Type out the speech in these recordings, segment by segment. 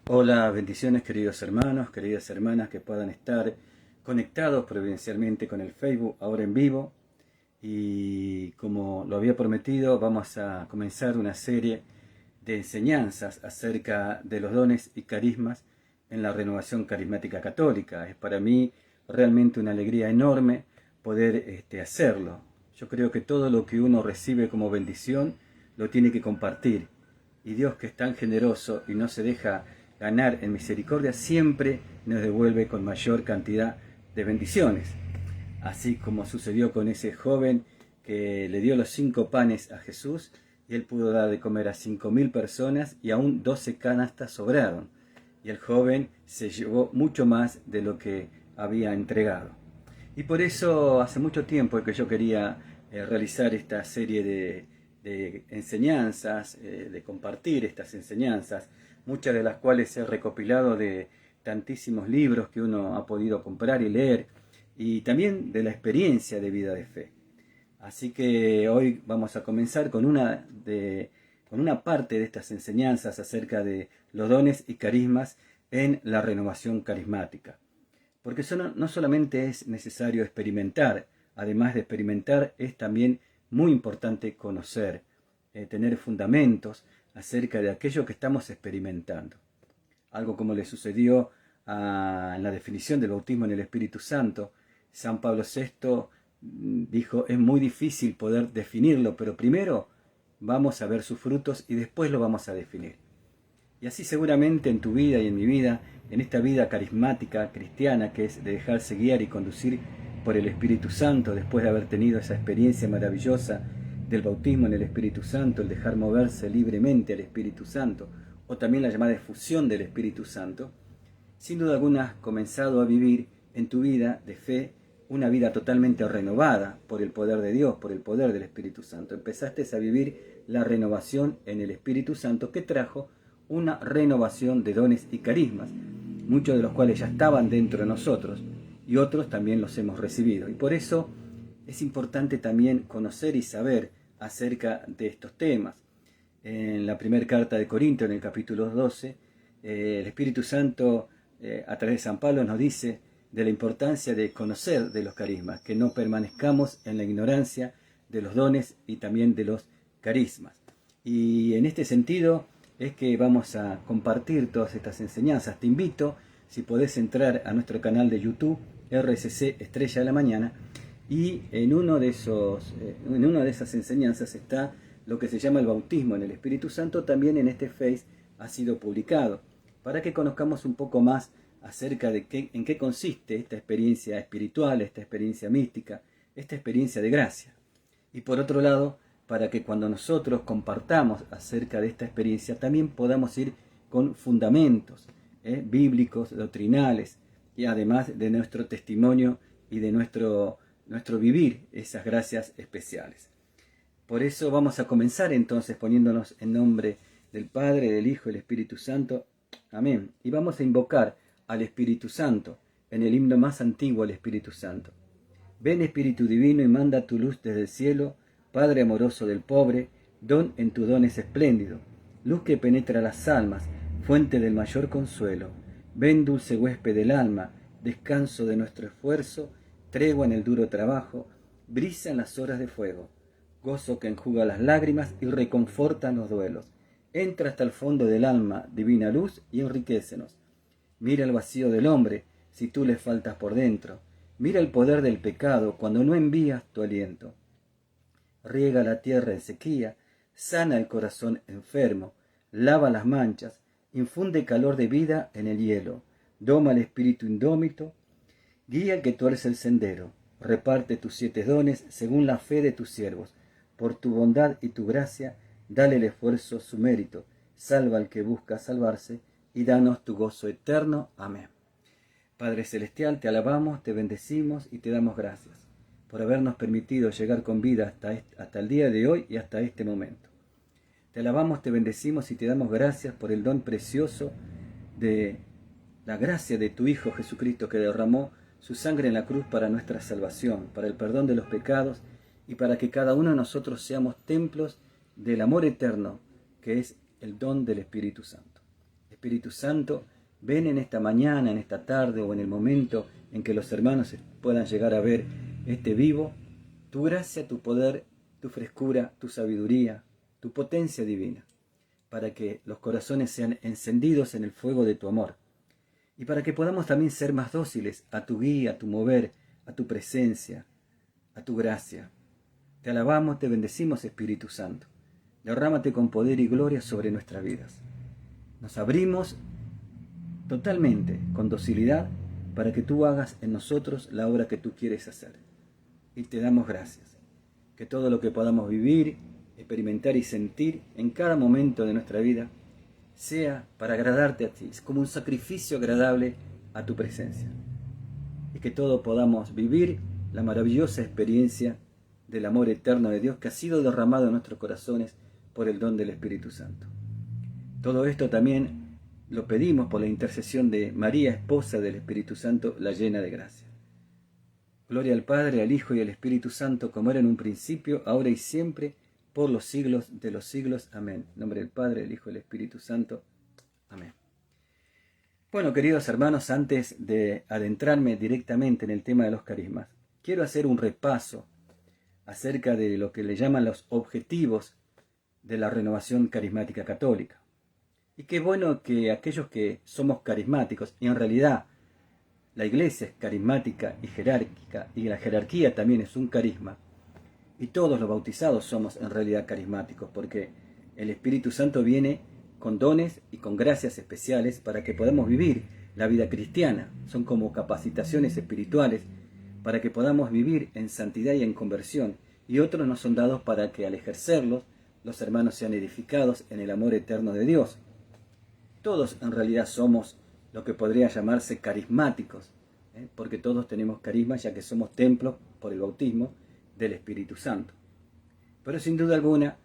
Hola, bendiciones queridos hermanos, queridas hermanas que puedan estar conectados providencialmente con el Facebook ahora en vivo. Y como lo había prometido, vamos a comenzar una serie de enseñanzas acerca de los dones y carismas en la renovación carismática católica. Es para mí realmente una alegría enorme poder hacerlo. Yo creo que todo lo que uno recibe como bendición lo tiene que compartir. Y Dios, que es tan generoso y no se deja ganar en misericordia, siempre nos devuelve con mayor cantidad de bendiciones. Así como sucedió con ese joven que le dio los 5 panes a Jesús y él pudo dar de comer a 5.000 personas y aún 12 canastas sobraron. Y el joven se llevó mucho más de lo que había entregado. Y por eso hace mucho tiempo que yo quería realizar esta serie de enseñanzas, de compartir estas enseñanzas, muchas de las cuales he recopilado de tantísimos libros que uno ha podido comprar y leer, y también de la experiencia de vida de fe. Así que hoy vamos a comenzar con una parte de estas enseñanzas acerca de los dones y carismas en la renovación carismática. Porque no solamente es necesario experimentar, además de experimentar es también muy importante conocer, tener fundamentos acerca de aquello que estamos experimentando. Algo como le sucedió en la definición del bautismo en el Espíritu Santo. San Pablo VI dijo, es muy difícil poder definirlo, pero primero vamos a ver sus frutos y después lo vamos a definir. Y así seguramente en tu vida y en mi vida, en esta vida carismática cristiana que es de dejarse guiar y conducir por el Espíritu Santo, después de haber tenido esa experiencia maravillosa del bautismo en el Espíritu Santo, el dejar moverse libremente al Espíritu Santo, o también la llamada efusión del Espíritu Santo, sin duda alguna has comenzado a vivir en tu vida de fe una vida totalmente renovada por el poder de Dios, por el poder del Espíritu Santo. Empezaste a vivir la renovación en el Espíritu Santo que trajo una renovación de dones y carismas, muchos de los cuales ya estaban dentro de nosotros y otros también los hemos recibido. Y por eso es importante también conocer y saber acerca de estos temas. En la primera carta de Corintios, en el capítulo 12, el Espíritu Santo, a través de San Pablo, nos dice de la importancia de conocer de los carismas, que no permanezcamos en la ignorancia de los dones y también de los carismas. Y en este sentido es que vamos a compartir todas estas enseñanzas. Te invito, si podés entrar a nuestro canal de YouTube, RSC Estrella de la Mañana, y en una de esas enseñanzas está lo que se llama el bautismo en el Espíritu Santo. También en este Face ha sido publicado, para que conozcamos un poco más acerca de en qué consiste esta experiencia espiritual, esta experiencia mística, esta experiencia de gracia. Y por otro lado, para que cuando nosotros compartamos acerca de esta experiencia, también podamos ir con fundamentos bíblicos, doctrinales, y además de nuestro testimonio y de nuestro vivir esas gracias especiales. Por eso vamos a comenzar entonces poniéndonos en nombre del Padre, del Hijo y del Espíritu Santo. Amén. Y vamos a invocar al Espíritu Santo en el himno más antiguo al Espíritu Santo. Ven Espíritu Divino y manda tu luz desde el cielo, Padre amoroso del pobre, don en tu don es espléndido, luz que penetra las almas, fuente del mayor consuelo. Ven dulce huésped del alma, descanso de nuestro esfuerzo, tregua en el duro trabajo, brisa en las horas de fuego, gozo que enjuga las lágrimas y reconforta los duelos. Entra hasta el fondo del alma, divina luz, y enriquécenos. Mira el vacío del hombre, si tú le faltas por dentro. Mira el poder del pecado cuando no envías tu aliento. Riega la tierra en sequía, sana el corazón enfermo, lava las manchas, infunde calor de vida en el hielo, doma el espíritu indómito, guía el que tuerce el sendero, reparte tus 7 dones según la fe de tus siervos. Por tu bondad y tu gracia, dale el esfuerzo su mérito, salva al que busca salvarse, y danos tu gozo eterno. Amén. Padre Celestial, te alabamos, te bendecimos y te damos gracias por habernos permitido llegar con vida hasta el día de hoy y hasta este momento. Te alabamos, te bendecimos y te damos gracias por el don precioso de la gracia de tu Hijo Jesucristo, que derramó su sangre en la cruz para nuestra salvación, para el perdón de los pecados y para que cada uno de nosotros seamos templos del amor eterno, que es el don del Espíritu Santo. Espíritu Santo, ven en esta mañana, en esta tarde o en el momento en que los hermanos puedan llegar a ver este vivo, tu gracia, tu poder, tu frescura, tu sabiduría, tu potencia divina, para que los corazones sean encendidos en el fuego de tu amor y para que podamos también ser más dóciles a tu guía, a tu mover, a tu presencia, a tu gracia. Te alabamos, te bendecimos, Espíritu Santo. Derrámate con poder y gloria sobre nuestras vidas. Nos abrimos totalmente, con docilidad, para que tú hagas en nosotros la obra que tú quieres hacer. Y te damos gracias. Que todo lo que podamos vivir, experimentar y sentir en cada momento de nuestra vida sea para agradarte a ti, es como un sacrificio agradable a tu presencia. Y que todos podamos vivir la maravillosa experiencia del amor eterno de Dios que ha sido derramado en nuestros corazones por el don del Espíritu Santo. Todo esto también lo pedimos por la intercesión de María, esposa del Espíritu Santo, la llena de gracia. Gloria al Padre, al Hijo y al Espíritu Santo, como era en un principio, ahora y siempre, por los siglos de los siglos. Amén. En nombre del Padre, del Hijo y del Espíritu Santo. Amén. Bueno, queridos hermanos, antes de adentrarme directamente en el tema de los carismas, quiero hacer un repaso acerca de lo que le llaman los objetivos de la renovación carismática católica. Y qué bueno que aquellos que somos carismáticos, y en realidad la Iglesia es carismática y jerárquica, y la jerarquía también es un carisma, y todos los bautizados somos en realidad carismáticos, porque el Espíritu Santo viene con dones y con gracias especiales para que podamos vivir la vida cristiana. Son como capacitaciones espirituales para que podamos vivir en santidad y en conversión, y otros nos son dados para que al ejercerlos los hermanos sean edificados en el amor eterno de Dios. Todos en realidad somos lo que podría llamarse carismáticos, porque todos tenemos carisma, ya que somos templos por el bautismo del Espíritu Santo. Pero sin duda alguna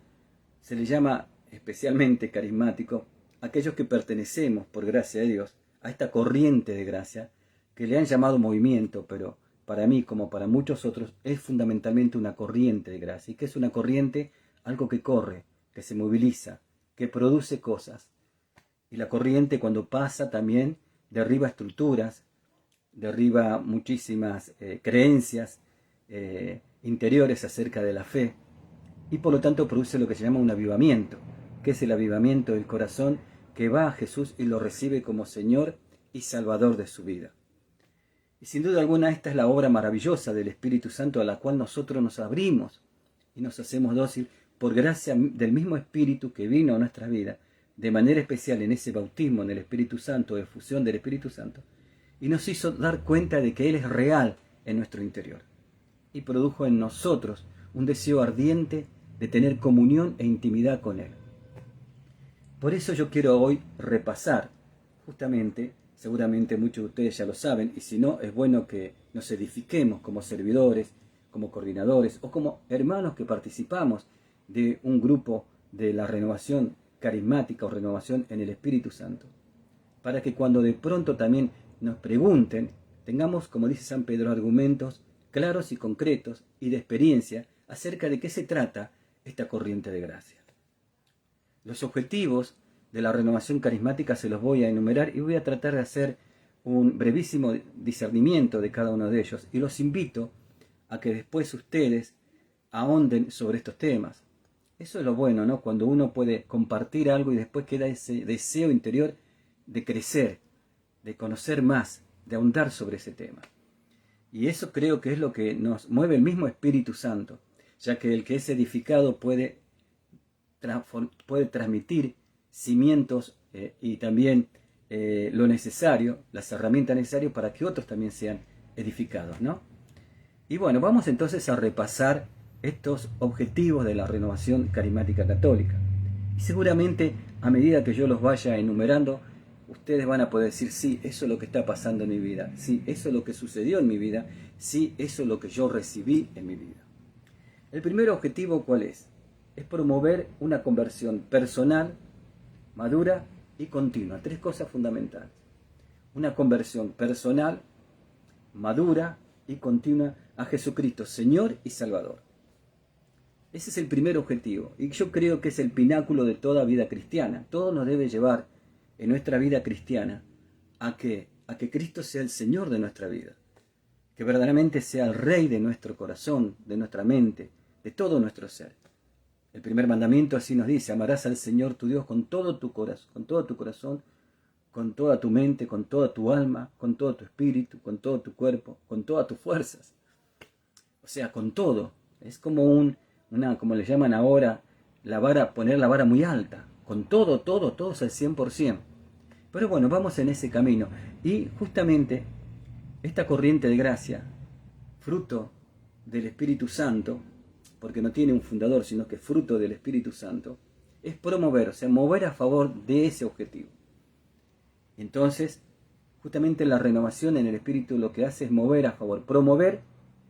se le llama especialmente carismático a aquellos que pertenecemos, por gracia de Dios, a esta corriente de gracia que le han llamado movimiento, pero para mí, como para muchos otros, es fundamentalmente una corriente de gracia. ¿Y qué es una corriente? Algo que corre, que se moviliza, que produce cosas. Y la corriente, cuando pasa, también derriba estructuras, derriba muchísimas creencias interiores acerca de la fe, y por lo tanto produce lo que se llama un avivamiento, que es el avivamiento del corazón que va a Jesús y lo recibe como Señor y Salvador de su vida. Y sin duda alguna esta es la obra maravillosa del Espíritu Santo a la cual nosotros nos abrimos y nos hacemos dócil por gracia del mismo Espíritu que vino a nuestra vida, de manera especial en ese bautismo en el Espíritu Santo, de fusión del Espíritu Santo, y nos hizo dar cuenta de que Él es real en nuestro interior. Y produjo en nosotros un deseo ardiente de tener comunión e intimidad con Él. Por eso yo quiero hoy repasar, justamente, seguramente muchos de ustedes ya lo saben, y si no, es bueno que nos edifiquemos como servidores, como coordinadores, o como hermanos que participamos de un grupo de la renovación carismática o renovación en el Espíritu Santo, para que cuando de pronto también nos pregunten, tengamos, como dice San Pedro, argumentos claros y concretos y de experiencia acerca de qué se trata esta corriente de gracia. Los objetivos de la renovación carismática se los voy a enumerar y voy a tratar de hacer un brevísimo discernimiento de cada uno de ellos, y los invito a que después ustedes ahonden sobre estos temas. Eso es lo bueno, ¿no? Cuando uno puede compartir algo y después queda ese deseo interior de crecer, de conocer más, de ahondar sobre ese tema. Y eso creo que es lo que nos mueve el mismo Espíritu Santo, ya que el que es edificado puede transmitir cimientos y también lo necesario, las herramientas necesarias para que otros también sean edificados, ¿no? Y bueno, vamos entonces a repasar estos objetivos de la renovación carismática católica. Y seguramente a medida que yo los vaya enumerando, ustedes van a poder decir, sí, eso es lo que está pasando en mi vida, sí, eso es lo que sucedió en mi vida, sí, eso es lo que yo recibí en mi vida. El primer objetivo, ¿cuál es? Es promover una conversión personal, madura y continua. Tres cosas fundamentales. Una conversión personal, madura y continua a Jesucristo, Señor y Salvador. Ese es el primer objetivo, y yo creo que es el pináculo de toda vida cristiana. Todo nos debe llevar en nuestra vida cristiana a que Cristo sea el Señor de nuestra vida, que verdaderamente sea el Rey de nuestro corazón, de nuestra mente, de todo nuestro ser. El primer mandamiento así nos dice: amarás al Señor tu Dios con todo tu corazón, con toda tu mente, con toda tu alma, con todo tu espíritu, con todo tu cuerpo, con todas tus fuerzas. O sea, con todo. Es como como le llaman ahora, poner la vara muy alta. Con todos al 100%. Pero bueno, vamos en ese camino. Y justamente esta corriente de gracia, fruto del Espíritu Santo, porque no tiene un fundador, sino que es fruto del Espíritu Santo, es promover, o sea, mover a favor de ese objetivo. Entonces, justamente la renovación en el Espíritu lo que hace es mover a favor, promover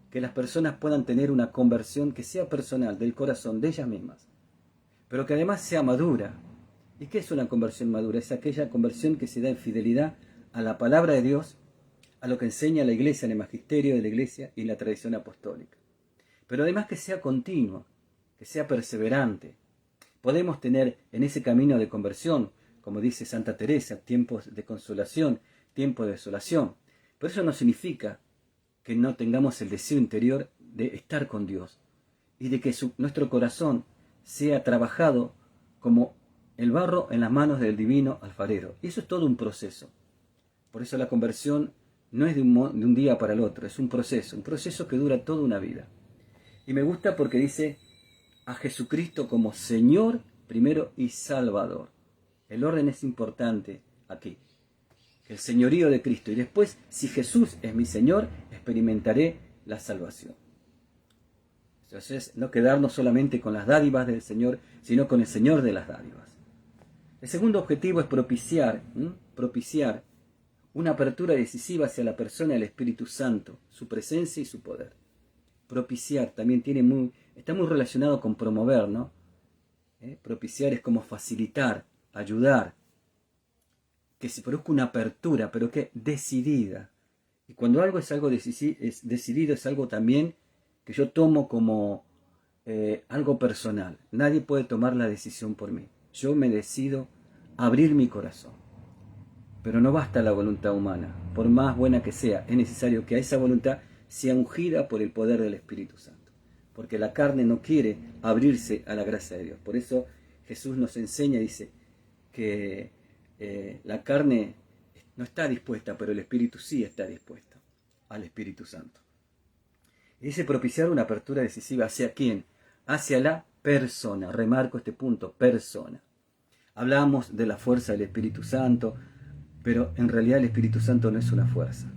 que las personas puedan tener una conversión que sea personal, del corazón, de ellas mismas, pero que además sea madura. ¿Y qué es una conversión madura? Es aquella conversión que se da en fidelidad a la palabra de Dios, a lo que enseña la Iglesia, en el magisterio de la Iglesia y la tradición apostólica. Pero además que sea continua, que sea perseverante. Podemos tener en ese camino de conversión, como dice Santa Teresa, tiempos de consolación, tiempos de desolación. Pero eso no significa que no tengamos el deseo interior de estar con Dios y de que nuestro corazón sea trabajado como el barro en las manos del divino alfarero. Y eso es todo un proceso. Por eso la conversión no es de un día para el otro, es un proceso que dura toda una vida. Y me gusta porque dice a Jesucristo como Señor primero y Salvador. El orden es importante aquí. El señorío de Cristo. Y después, si Jesús es mi Señor, experimentaré la salvación. Entonces, no quedarnos solamente con las dádivas del Señor, sino con el Señor de las dádivas. El segundo objetivo es propiciar una apertura decisiva hacia la persona del Espíritu Santo, su presencia y su poder. Propiciar también está muy relacionado con promover, ¿no? Propiciar es como facilitar, ayudar, que se produzca una apertura, pero que decidida. Y cuando algo es algo decidido, es algo también que yo tomo como algo personal. Nadie puede tomar la decisión por mí. Yo me decido abrir mi corazón. Pero no basta la voluntad humana, por más buena que sea, es necesario que a esa voluntad sea ungida por el poder del Espíritu Santo. Porque la carne no quiere abrirse a la gracia de Dios. Por eso Jesús nos enseña, dice, que la carne no está dispuesta, pero el Espíritu sí está dispuesto al Espíritu Santo. Y dice propiciar una apertura decisiva. ¿Hacia quién? Hacia la persona. Remarco este punto, persona. Hablamos de la fuerza del Espíritu Santo, pero en realidad el Espíritu Santo no es una fuerza.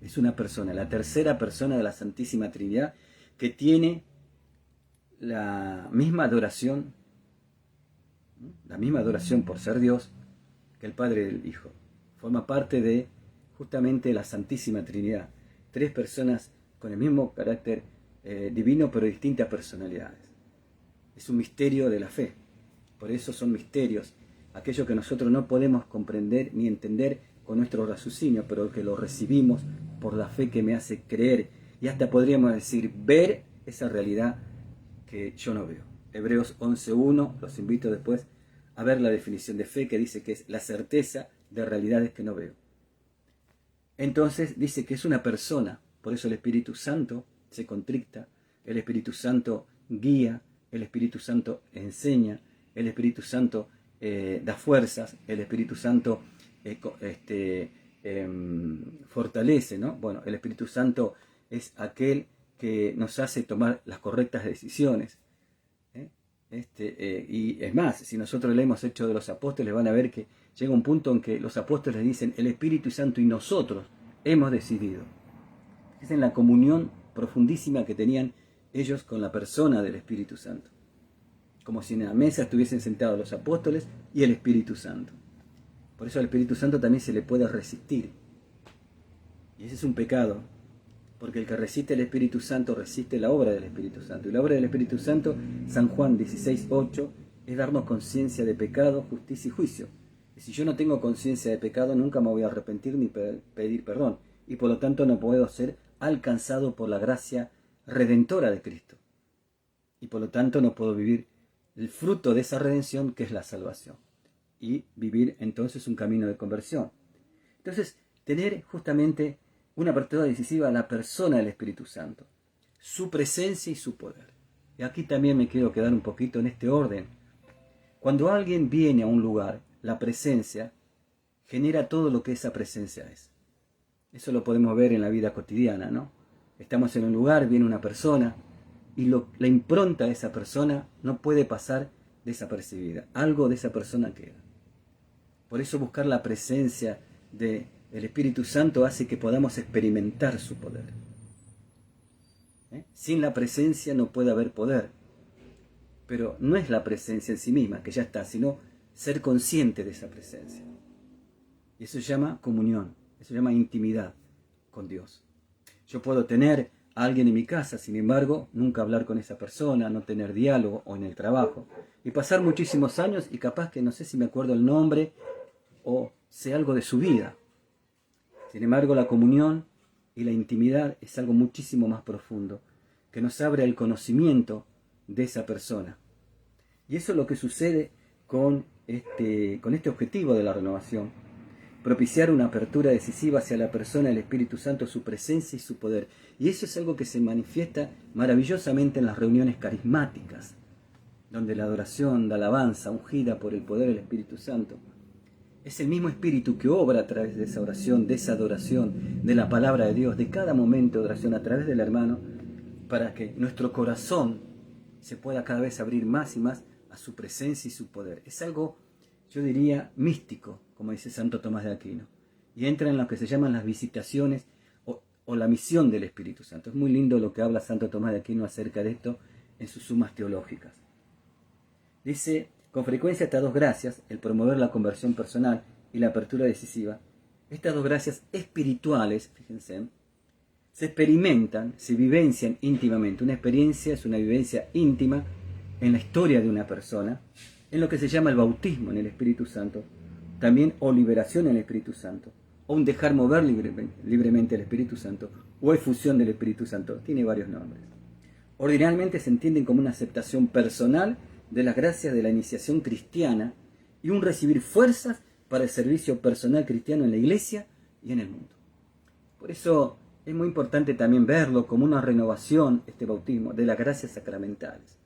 Es una persona, la tercera persona de la Santísima Trinidad, que tiene la misma adoración por ser Dios, que el Padre y el Hijo. Forma parte de justamente la Santísima Trinidad. Tres personas con el mismo carácter divino, pero distintas personalidades. Es un misterio de la fe. Por eso son misterios, aquello que nosotros no podemos comprender ni entender con nuestro raciocinio, pero que lo recibimos por la fe que me hace creer. Y hasta podríamos decir, ver esa realidad que yo no veo. Hebreos 11.1, los invito después a ver la definición de fe, que dice que es la certeza de realidades que no veo. Entonces dice que es una persona, por eso el Espíritu Santo se contricta, el Espíritu Santo guía, el Espíritu Santo enseña, el Espíritu Santo da fuerzas, el Espíritu Santo fortalece, ¿no? Bueno, el Espíritu Santo es aquel que nos hace tomar las correctas decisiones. Y es más, si nosotros leemos Hechos de los Apóstoles, van a ver que llega un punto en que los apóstoles dicen el Espíritu Santo y nosotros hemos decidido. Es en la comunión profundísima que tenían ellos con la persona del Espíritu Santo. Como si en la mesa estuviesen sentados los apóstoles y el Espíritu Santo. Por eso al Espíritu Santo también se le puede resistir. Y ese es un pecado. Porque el que resiste el Espíritu Santo resiste la obra del Espíritu Santo. Y la obra del Espíritu Santo, San Juan 16.8, es darnos conciencia de pecado, justicia y juicio. Y si yo no tengo conciencia de pecado, nunca me voy a arrepentir ni pedir perdón. Y por lo tanto no puedo ser alcanzado por la gracia redentora de Cristo. Y por lo tanto no puedo vivir el fruto de esa redención que es la salvación. y vivir entonces un camino de conversión. Entonces, tener justamente una apertura decisiva a la persona del Espíritu Santo, su presencia y su poder. Y aquí también me quiero quedar un poquito en este orden. Cuando alguien viene a un lugar, la presencia genera todo lo que esa presencia es. Eso lo podemos ver en la vida cotidiana, ¿no? Estamos en un lugar, viene una persona y la impronta de esa persona no puede pasar desapercibida. Algo de esa persona queda. Por eso buscar la presencia del Espíritu Santo hace que podamos experimentar su poder. Sin la presencia no puede haber poder. Pero no es la presencia en sí misma, que ya está, sino ser consciente de esa presencia. Y eso se llama comunión, eso se llama intimidad con Dios. Yo puedo tener a alguien en mi casa, sin embargo, nunca hablar con esa persona, no tener diálogo o en el trabajo. Y pasar muchísimos años y capaz que no sé si me acuerdo el nombre o sé algo de su vida. Sin embargo, la comunión y la intimidad es algo muchísimo más profundo, que nos abre el conocimiento de esa persona. Y eso es lo que sucede con este objetivo de la renovación. Propiciar una apertura decisiva hacia la persona del Espíritu Santo, su presencia y su poder. Y eso es algo que se manifiesta maravillosamente en las reuniones carismáticas, donde la adoración, la alabanza, ungida por el poder del Espíritu Santo, es el mismo Espíritu que obra a través de esa oración, de esa adoración, de la palabra de Dios, de cada momento de oración a través del hermano, para que nuestro corazón se pueda cada vez abrir más y más a su presencia y su poder. Es algo, yo diría, místico, como dice Santo Tomás de Aquino, y entra en lo que se llaman las visitaciones o la misión del Espíritu Santo. Es muy lindo lo que habla Santo Tomás de Aquino acerca de esto en sus sumas teológicas. Dice, con frecuencia estas dos gracias, el promover la conversión personal y la apertura decisiva, estas dos gracias espirituales, fíjense, se experimentan, se vivencian íntimamente. Una experiencia es una vivencia íntima en la historia de una persona, en lo que se llama el bautismo en el Espíritu Santo, también o liberación en el Espíritu Santo, o un dejar mover libremente el Espíritu Santo, o efusión del Espíritu Santo. Tiene varios nombres. Ordinariamente se entienden como una aceptación personal de las gracias de la iniciación cristiana y un recibir fuerzas para el servicio personal cristiano en la iglesia y en el mundo. Por eso es muy importante también verlo como una renovación, este bautismo, de las gracias sacramentales.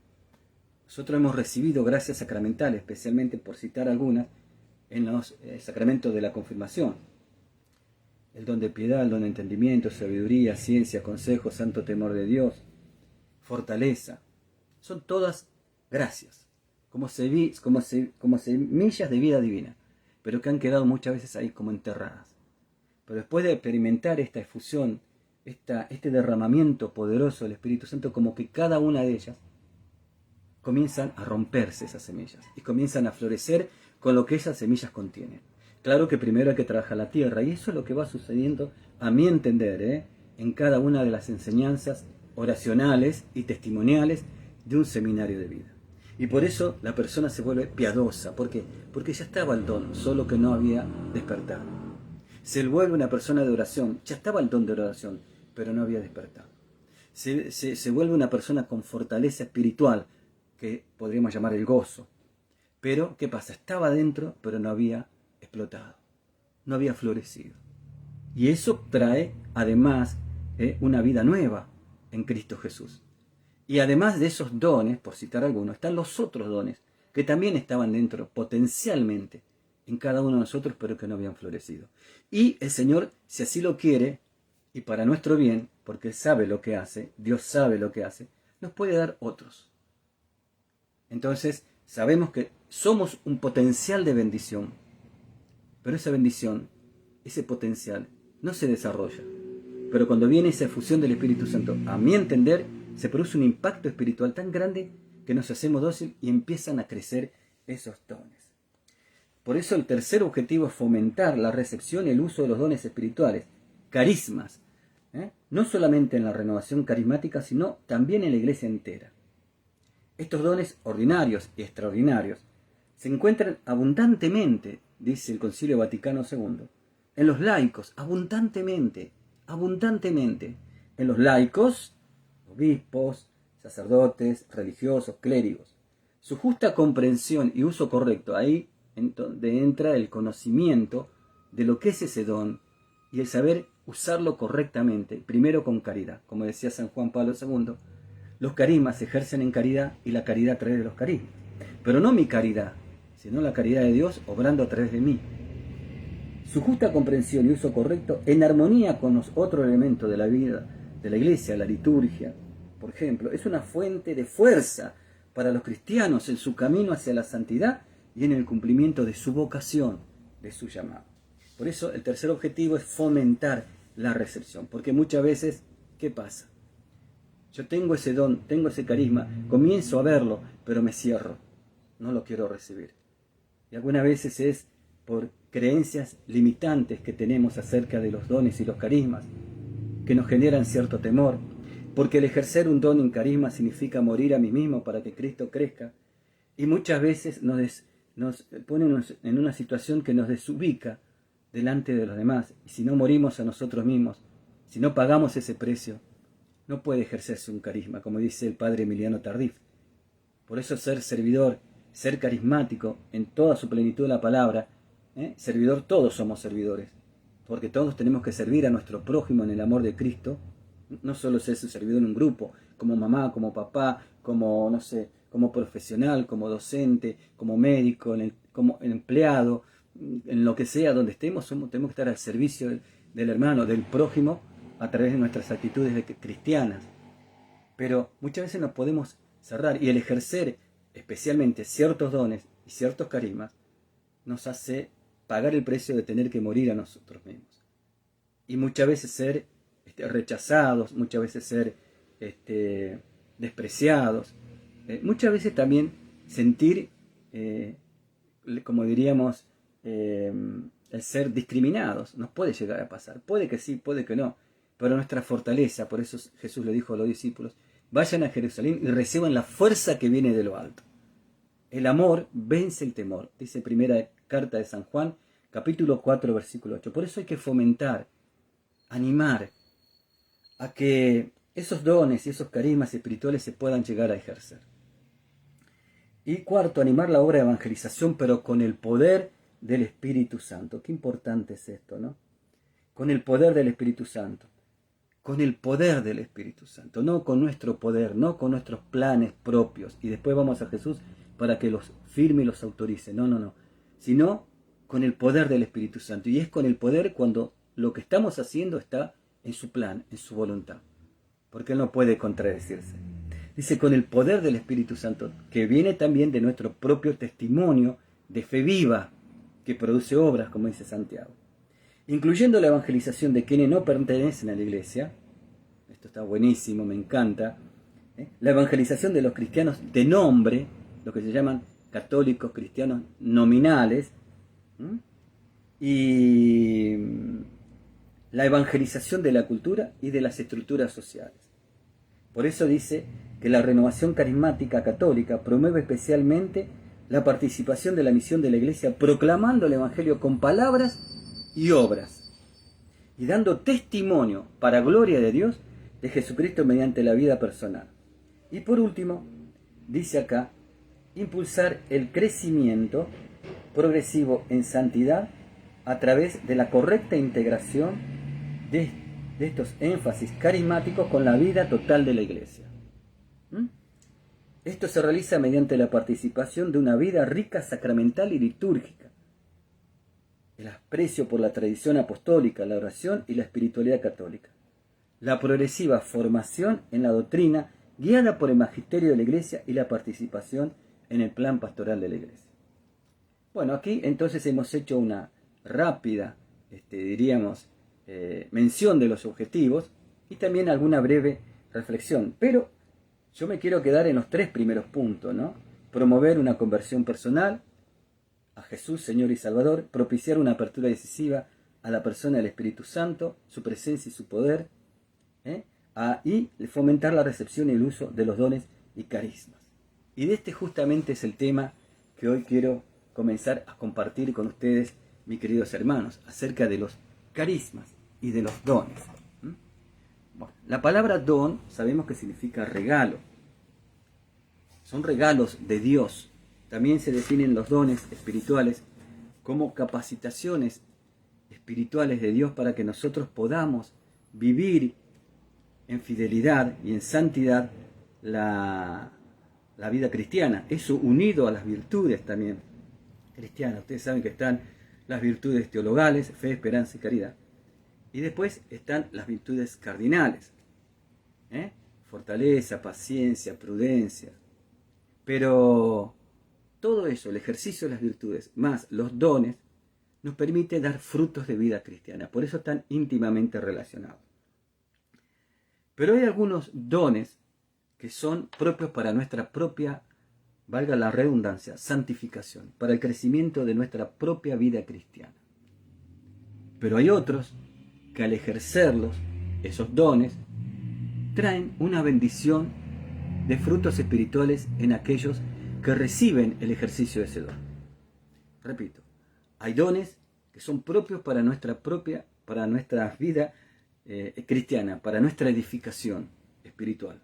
Nosotros hemos recibido gracias sacramentales, especialmente por citar algunas, en los sacramentos de la confirmación. El don de piedad, el don de entendimiento, sabiduría, ciencia, consejo, santo temor de Dios, fortaleza. Son todas gracias, como semillas de vida divina, pero que han quedado muchas veces ahí como enterradas. Pero después de experimentar esta efusión, este derramamiento poderoso del Espíritu Santo, como que cada una de ellas comienzan a romperse esas semillas y comienzan a florecer con lo que esas semillas contienen. Claro que primero hay que trabajar la tierra, y eso es lo que va sucediendo, a mi entender, en cada una de las enseñanzas oracionales y testimoniales de un seminario de vida. Y por eso la persona se vuelve piadosa. ¿Por qué? Porque ya estaba el don, solo que no había despertado. Se vuelve una persona de oración, ya estaba el don de oración, pero no había despertado. Se vuelve una persona con fortaleza espiritual, que podríamos llamar el gozo. Pero, ¿qué pasa? Estaba dentro, pero no había explotado, no había florecido. Y eso trae, además, una vida nueva en Cristo Jesús. Y además de esos dones, por citar algunos, están los otros dones, que también estaban dentro, potencialmente, en cada uno de nosotros, pero que no habían florecido. Y el Señor, si así lo quiere, y para nuestro bien, porque Él sabe lo que hace, Dios sabe lo que hace, nos puede dar otros. Entonces, sabemos que somos un potencial de bendición, pero esa bendición, ese potencial, no se desarrolla. Pero cuando viene esa efusión del Espíritu Santo, a mi entender, se produce un impacto espiritual tan grande que nos hacemos dóciles y empiezan a crecer esos dones. Por eso el tercer objetivo es fomentar la recepción y el uso de los dones espirituales, carismas, no solamente en la renovación carismática, sino también en la iglesia entera. Estos dones ordinarios y extraordinarios se encuentran abundantemente, dice el Concilio Vaticano II, en los laicos, abundantemente, en los laicos, obispos, sacerdotes, religiosos, clérigos. Su justa comprensión y uso correcto, ahí donde entra el conocimiento de lo que es ese don y el saber usarlo correctamente, primero con caridad. Como decía San Juan Pablo II, los carismas se ejercen en caridad y la caridad a través de los carismas. Pero no mi caridad, sino la caridad de Dios obrando a través de mí. Su justa comprensión y uso correcto, en armonía con los otros elementos de la vida de la Iglesia, la liturgia, por ejemplo, es una fuente de fuerza para los cristianos en su camino hacia la santidad y en el cumplimiento de su vocación, de su llamado. Por eso el tercer objetivo es fomentar la recepción, porque muchas veces, ¿qué pasa? Yo tengo ese don, tengo ese carisma, comienzo a verlo, pero me cierro, no lo quiero recibir. Y algunas veces es por creencias limitantes que tenemos acerca de los dones y los carismas, que nos generan cierto temor, porque el ejercer un don en carisma significa morir a mí mismo para que Cristo crezca, y muchas veces nos pone en una situación que nos desubica delante de los demás, y si no morimos a nosotros mismos, si no pagamos ese precio, no puede ejercerse un carisma, como dice el padre Emiliano Tardif. Por eso ser servidor, ser carismático en toda su plenitud de la palabra, servidor, todos somos servidores, porque todos tenemos que servir a nuestro prójimo en el amor de Cristo, no solo ser su servidor en un grupo, como mamá, como papá, como, no sé, como profesional, como docente, como médico, como empleado, en lo que sea, donde estemos, tenemos que estar al servicio del hermano, del prójimo, a través de nuestras actitudes cristianas. Pero muchas veces nos podemos cerrar, y el ejercer especialmente ciertos dones y ciertos carismas nos hace pagar el precio de tener que morir a nosotros mismos. Y muchas veces ser rechazados, muchas veces ser despreciados, muchas veces también sentir, como diríamos, el ser discriminados. Nos puede llegar a pasar, puede que sí, puede que no, pero nuestra fortaleza, por eso Jesús le dijo a los discípulos, vayan a Jerusalén y reciban la fuerza que viene de lo alto. El amor vence el temor, dice primera carta de San Juan, capítulo 4, versículo 8. Por eso hay que fomentar, animar a que esos dones y esos carismas espirituales se puedan llegar a ejercer. Y cuarto, animar la obra de evangelización, pero con el poder del Espíritu Santo. Qué importante es esto, ¿no? Con el poder del Espíritu Santo. Con el poder del Espíritu Santo, no con nuestro poder, no con nuestros planes propios, y después vamos a Jesús para que los firme y los autorice, no, sino con el poder del Espíritu Santo, y es con el poder cuando lo que estamos haciendo está en su plan, en su voluntad, porque Él no puede contradecirse. Dice, con el poder del Espíritu Santo, que viene también de nuestro propio testimonio de fe viva, que produce obras, como dice Santiago. Incluyendo la evangelización de quienes no pertenecen a la Iglesia, esto está buenísimo, me encanta, la evangelización de los cristianos de nombre, lo que se llaman católicos cristianos nominales, y la evangelización de la cultura y de las estructuras sociales. Por eso dice que la renovación carismática católica promueve especialmente la participación de la misión de la Iglesia proclamando el Evangelio con palabras y obras, y dando testimonio para gloria de Dios de Jesucristo mediante la vida personal. Y por último, dice acá, impulsar el crecimiento progresivo en santidad a través de la correcta integración de estos énfasis carismáticos con la vida total de la Iglesia. Esto se realiza mediante la participación de una vida rica, sacramental y litúrgica, el aprecio por la tradición apostólica, la oración y la espiritualidad católica, la progresiva formación en la doctrina guiada por el magisterio de la Iglesia y la participación en el plan pastoral de la Iglesia. Bueno, aquí entonces hemos hecho una rápida, mención de los objetivos y también alguna breve reflexión, pero yo me quiero quedar en los tres primeros puntos, ¿no? Promover una conversión personal a Jesús, Señor y Salvador, propiciar una apertura decisiva a la persona del Espíritu Santo, su presencia y su poder, y fomentar la recepción y el uso de los dones y carismas. Y de este justamente es el tema que hoy quiero comenzar a compartir con ustedes, mis queridos hermanos, acerca de los carismas y de los dones. Bueno, la palabra don sabemos que significa regalo. Son regalos de Dios, También se definen los dones espirituales como capacitaciones espirituales de Dios para que nosotros podamos vivir en fidelidad y en santidad la vida cristiana. Eso unido a las virtudes también cristianas. Ustedes saben que están las virtudes teologales, fe, esperanza y caridad. Y después están las virtudes cardinales. Fortaleza, paciencia, prudencia. Pero todo eso, el ejercicio de las virtudes, más los dones, nos permite dar frutos de vida cristiana. Por eso están íntimamente relacionados. Pero hay algunos dones que son propios para nuestra propia, valga la redundancia, santificación, para el crecimiento de nuestra propia vida cristiana. Pero hay otros que al ejercerlos, esos dones, traen una bendición de frutos espirituales en aquellos que reciben el ejercicio de ese don. Repito, hay dones que son propios para nuestra vida cristiana, para nuestra edificación espiritual.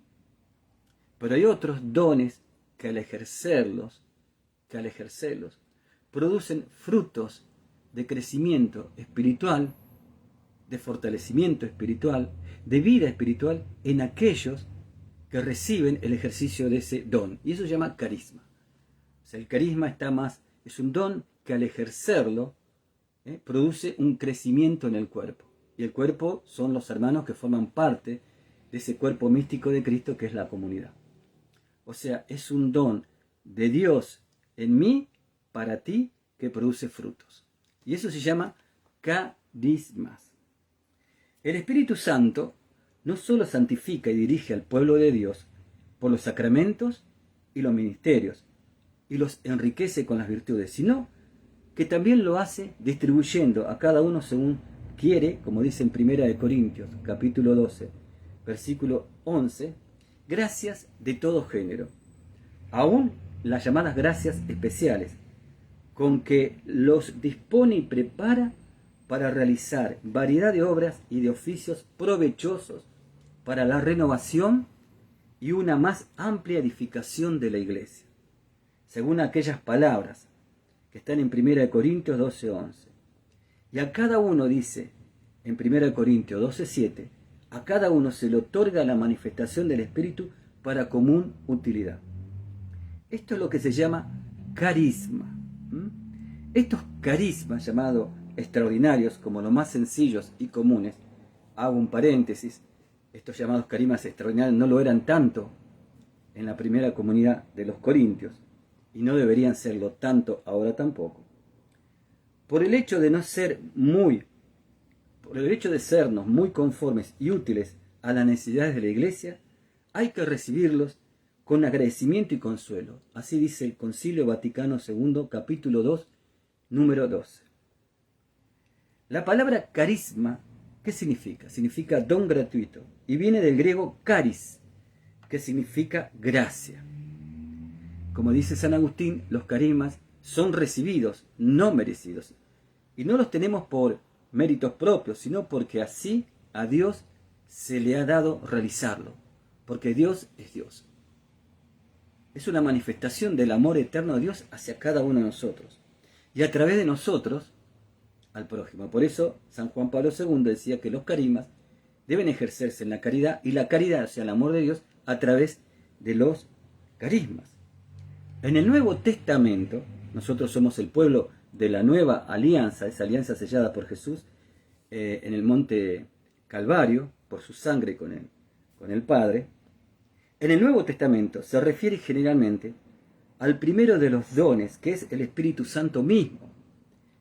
Pero hay otros dones que al ejercerlos, producen frutos de crecimiento espiritual, de fortalecimiento espiritual, de vida espiritual en aquellos que reciben el ejercicio de ese don. Y eso se llama carisma. O sea, el carisma es un don que al ejercerlo produce un crecimiento en el cuerpo. Y el cuerpo son los hermanos que forman parte de ese cuerpo místico de Cristo que es la comunidad. O sea, es un don de Dios en mí, para ti, que produce frutos. Y eso se llama carismas. El Espíritu Santo no solo santifica y dirige al pueblo de Dios por los sacramentos y los ministerios, y los enriquece con las virtudes, sino que también lo hace distribuyendo a cada uno según quiere, como dice en 1 Corintios, capítulo 12, versículo 11, gracias de todo género, aún las llamadas gracias especiales, con que los dispone y prepara para realizar variedad de obras y de oficios provechosos para la renovación y una más amplia edificación de la iglesia, según aquellas palabras que están en 1 Corintios 12:11. Y a cada uno dice, en 1 Corintios 12:7, a cada uno se le otorga la manifestación del Espíritu para común utilidad. Esto es lo que se llama carisma. Estos carismas llamados extraordinarios, como los más sencillos y comunes, hago un paréntesis, estos llamados carismas extraordinarios no lo eran tanto en la primera comunidad de los Corintios, y no deberían serlo tanto ahora tampoco. Por el hecho de sernos muy conformes y útiles a las necesidades de la iglesia, hay que recibirlos con agradecimiento y consuelo. Así dice el Concilio Vaticano II, capítulo 2, número 12. La palabra carisma, ¿qué significa? Significa don gratuito y viene del griego caris, que significa gracia. Como dice San Agustín, los carismas son recibidos, no merecidos. Y no los tenemos por méritos propios, sino porque así a Dios se le ha dado realizarlo. Porque Dios es Dios. Es una manifestación del amor eterno de Dios hacia cada uno de nosotros. Y a través de nosotros, al prójimo. Por eso San Juan Pablo II decía que los carismas deben ejercerse en la caridad, y la caridad hacia el amor de Dios a través de los carismas. En el Nuevo Testamento, nosotros somos el pueblo de la nueva alianza, esa alianza sellada por Jesús en el monte Calvario, por su sangre con el Padre. En el Nuevo Testamento se refiere generalmente al primero de los dones, que es el Espíritu Santo mismo,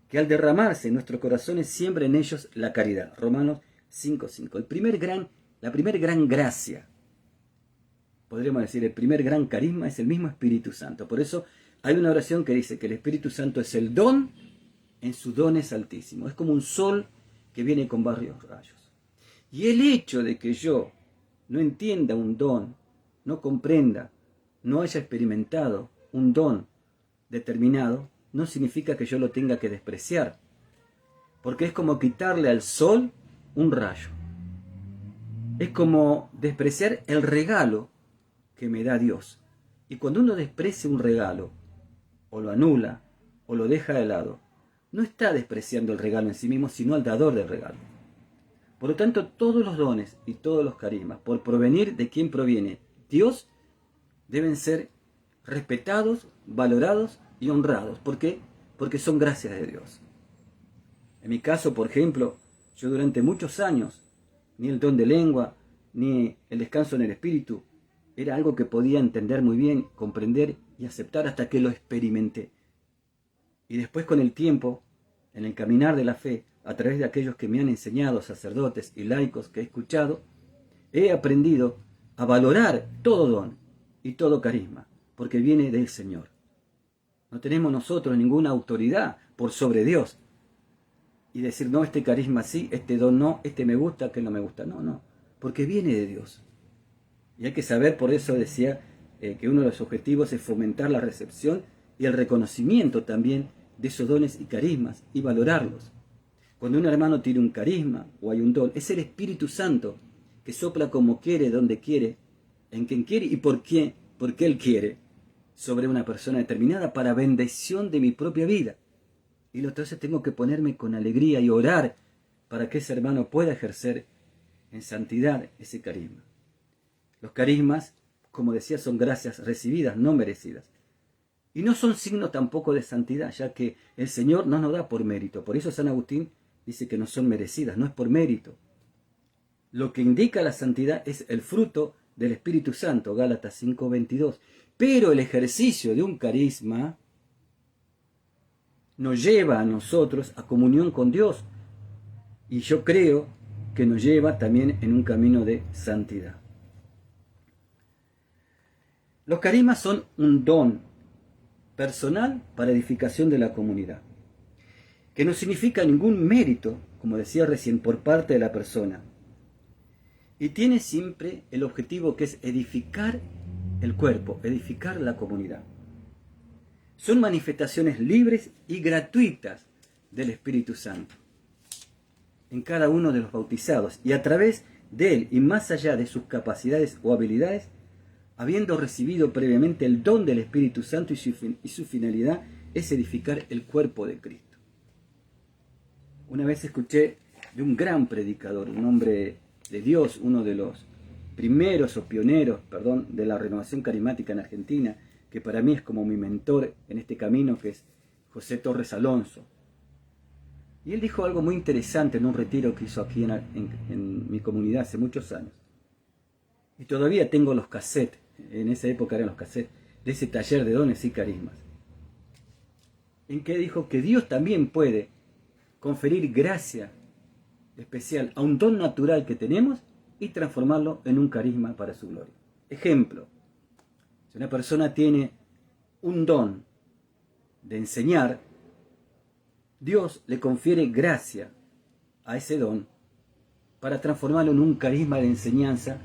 que al derramarse en nuestros corazones siembra en ellos la caridad. Romanos 5:5. La primer gran gracia, podríamos decir, el primer gran carisma es el mismo Espíritu Santo. Por eso hay una oración que dice que el Espíritu Santo es el don en su don es altísimo. Es como un sol que viene con varios rayos. Y el hecho de que yo no entienda un don, no comprenda, no haya experimentado un don determinado, no significa que yo lo tenga que despreciar. Porque es como quitarle al sol un rayo. Es como despreciar el regalo que me da Dios. Y cuando uno desprecia un regalo, o lo anula, o lo deja de lado, no está despreciando el regalo en sí mismo, sino al dador del regalo. Por lo tanto, todos los dones y todos los carismas, por provenir de quien proviene Dios, deben ser respetados, valorados y honrados. ¿Por qué? Porque son gracias de Dios. En mi caso, por ejemplo, yo durante muchos años, ni el don de lengua, ni el descanso en el espíritu, era algo que podía entender muy bien, comprender y aceptar hasta que lo experimenté. Y después con el tiempo, en el caminar de la fe, a través de aquellos que me han enseñado, sacerdotes y laicos que he escuchado, he aprendido a valorar todo don y todo carisma, porque viene del Señor. No tenemos nosotros ninguna autoridad por sobre Dios. Y decir, no, este carisma sí, este don no, este me gusta, aquel no me gusta. No, no, porque viene de Dios. Y hay que saber, por eso decía que uno de los objetivos es fomentar la recepción y el reconocimiento también de esos dones y carismas y valorarlos. Cuando un hermano tiene un carisma o hay un don, es el Espíritu Santo que sopla como quiere, donde quiere, en quien quiere y por qué Él quiere, sobre una persona determinada para bendición de mi propia vida. Y entonces tengo que ponerme con alegría y orar para que ese hermano pueda ejercer en santidad ese carisma. Los carismas, como decía, son gracias recibidas, no merecidas. Y no son signos tampoco de santidad, ya que el Señor no nos da por mérito. Por eso San Agustín dice que no son merecidas, no es por mérito. Lo que indica la santidad es el fruto del Espíritu Santo, Gálatas 5:22. Pero el ejercicio de un carisma nos lleva a nosotros a comunión con Dios. Y yo creo que nos lleva también en un camino de santidad. Los carismas son un don personal para edificación de la comunidad, que no significa ningún mérito, como decía recién, por parte de la persona. Y tiene siempre el objetivo que es edificar el cuerpo, edificar la comunidad. Son manifestaciones libres y gratuitas del Espíritu Santo en cada uno de los bautizados, y a través de él y más allá de sus capacidades o habilidades, habiendo recibido previamente el don del Espíritu Santo y su finalidad es edificar el cuerpo de Cristo. Una vez escuché de un gran predicador, un hombre de Dios, uno de los primeros o pioneros, de la renovación carismática en Argentina, que para mí es como mi mentor en este camino, que es José Torres Alonso. Y él dijo algo muy interesante en un retiro que hizo aquí en mi comunidad hace muchos años. Y todavía tengo los cassettes, en esa época eran los cassettes, de ese taller de dones y carismas. En que dijo que Dios también puede conferir gracia especial a un don natural que tenemos y transformarlo en un carisma para su gloria. Ejemplo, si una persona tiene un don de enseñar, Dios le confiere gracia a ese don para transformarlo en un carisma de enseñanza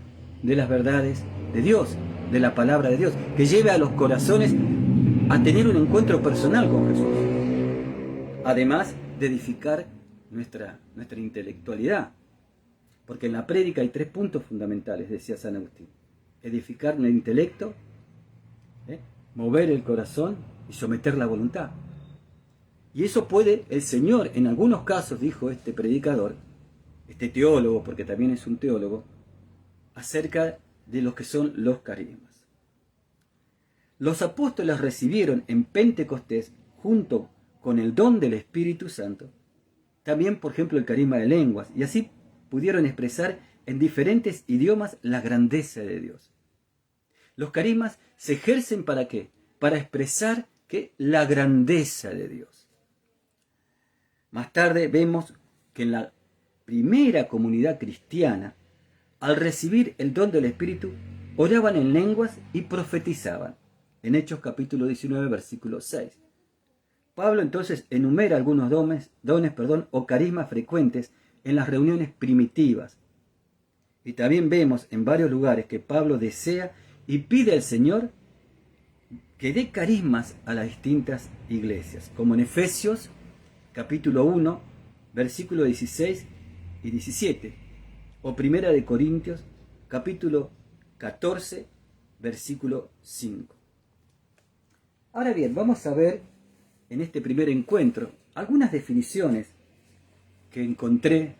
de las verdades de Dios, de la palabra de Dios, que lleve a los corazones a tener un encuentro personal con Jesús, además de edificar nuestra intelectualidad, porque en la prédica hay 3 puntos fundamentales, decía San Agustín: edificar el intelecto, mover el corazón y someter la voluntad. Y eso puede el Señor, en algunos casos, dijo este predicador, este teólogo, porque también es un teólogo, acerca de lo que son los carismas. Los apóstoles recibieron en Pentecostés, junto con el don del Espíritu Santo, también, por ejemplo, el carisma de lenguas, y así pudieron expresar en diferentes idiomas la grandeza de Dios. Los carismas se ejercen ¿para qué? Para expresar la grandeza de Dios. Más tarde vemos que en la primera comunidad cristiana, al recibir el don del Espíritu, oraban en lenguas y profetizaban. En Hechos capítulo 19, versículo 6. Pablo entonces enumera algunos dones o carismas frecuentes en las reuniones primitivas. Y también vemos en varios lugares que Pablo desea y pide al Señor que dé carismas a las distintas iglesias, como en Efesios capítulo 1, versículo 16 y 17, o Primera de Corintios capítulo 14, versículo 5. Ahora bien, vamos a ver en este primer encuentro algunas definiciones que encontré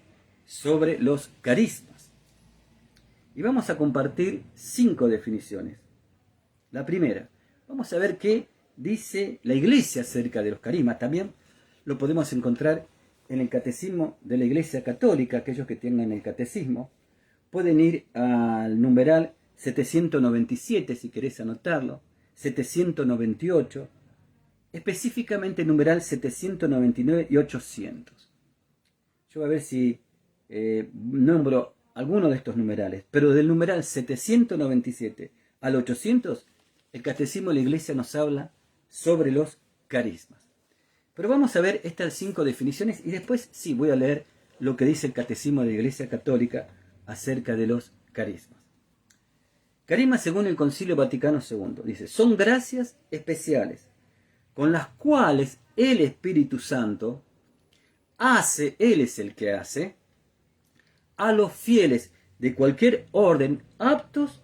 sobre los carismas. Y vamos a compartir 5 definiciones. La primera, vamos a ver qué dice la Iglesia acerca de los carismas. También lo podemos encontrar en el Catecismo de la Iglesia Católica. Aquellos que tengan el Catecismo pueden ir al numeral 797, si querés anotarlo, 798, específicamente numeral 799 y 800. Yo voy a ver si nombro alguno de estos numerales, pero del numeral 797 al 800, el Catecismo de la Iglesia nos habla sobre los carismas. Pero vamos a ver estas 5 definiciones y después sí voy a leer lo que dice el Catecismo de la Iglesia Católica acerca de los carismas. Carismas según el Concilio Vaticano II, dice, son gracias especiales con las cuales el Espíritu Santo hace, Él es el que hace, a los fieles de cualquier orden aptos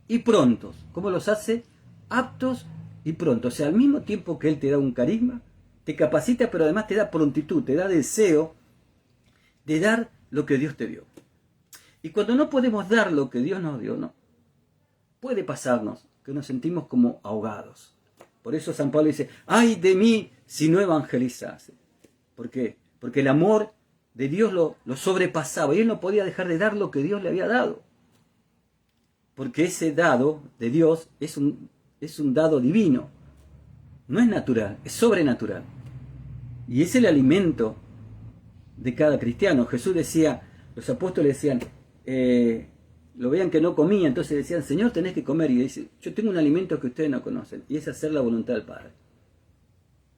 y prontos. ¿Cómo los hace? Aptos y prontos. O sea, al mismo tiempo que Él te da un carisma, te capacita, pero además te da prontitud, te da deseo de dar lo que Dios te dio. Y cuando no podemos dar lo que Dios nos dio, no, puede pasarnos que nos sentimos como ahogados. Por eso San Pablo dice, ¡ay de mí si no evangelizase! ¿Por qué? Porque el amor de Dios lo sobrepasaba y él no podía dejar de dar lo que Dios le había dado. Porque ese dado de Dios es un dado divino. No es natural, es sobrenatural. Y es el alimento de cada cristiano. Jesús decía, los apóstoles decían, lo veían que no comía, entonces decían, Señor, tenés que comer. Y dice, yo tengo un alimento que ustedes no conocen, y es hacer la voluntad del Padre.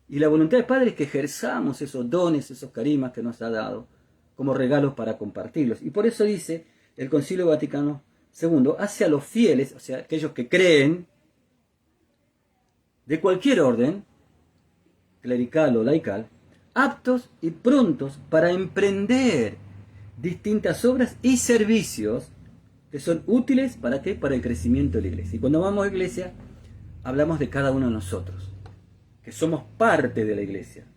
Y la voluntad del Padre es que ejerzamos esos dones, esos carismas que nos ha dado, como regalos para compartirlos. Y por eso dice el Concilio Vaticano II, hace a los fieles, o sea, aquellos que creen, de cualquier orden, clerical o laical, aptos y prontos para emprender distintas obras y servicios que son útiles, ¿para qué? Para el crecimiento de la iglesia. Y cuando vamos a la iglesia, hablamos de cada uno de nosotros, que somos parte de la iglesia.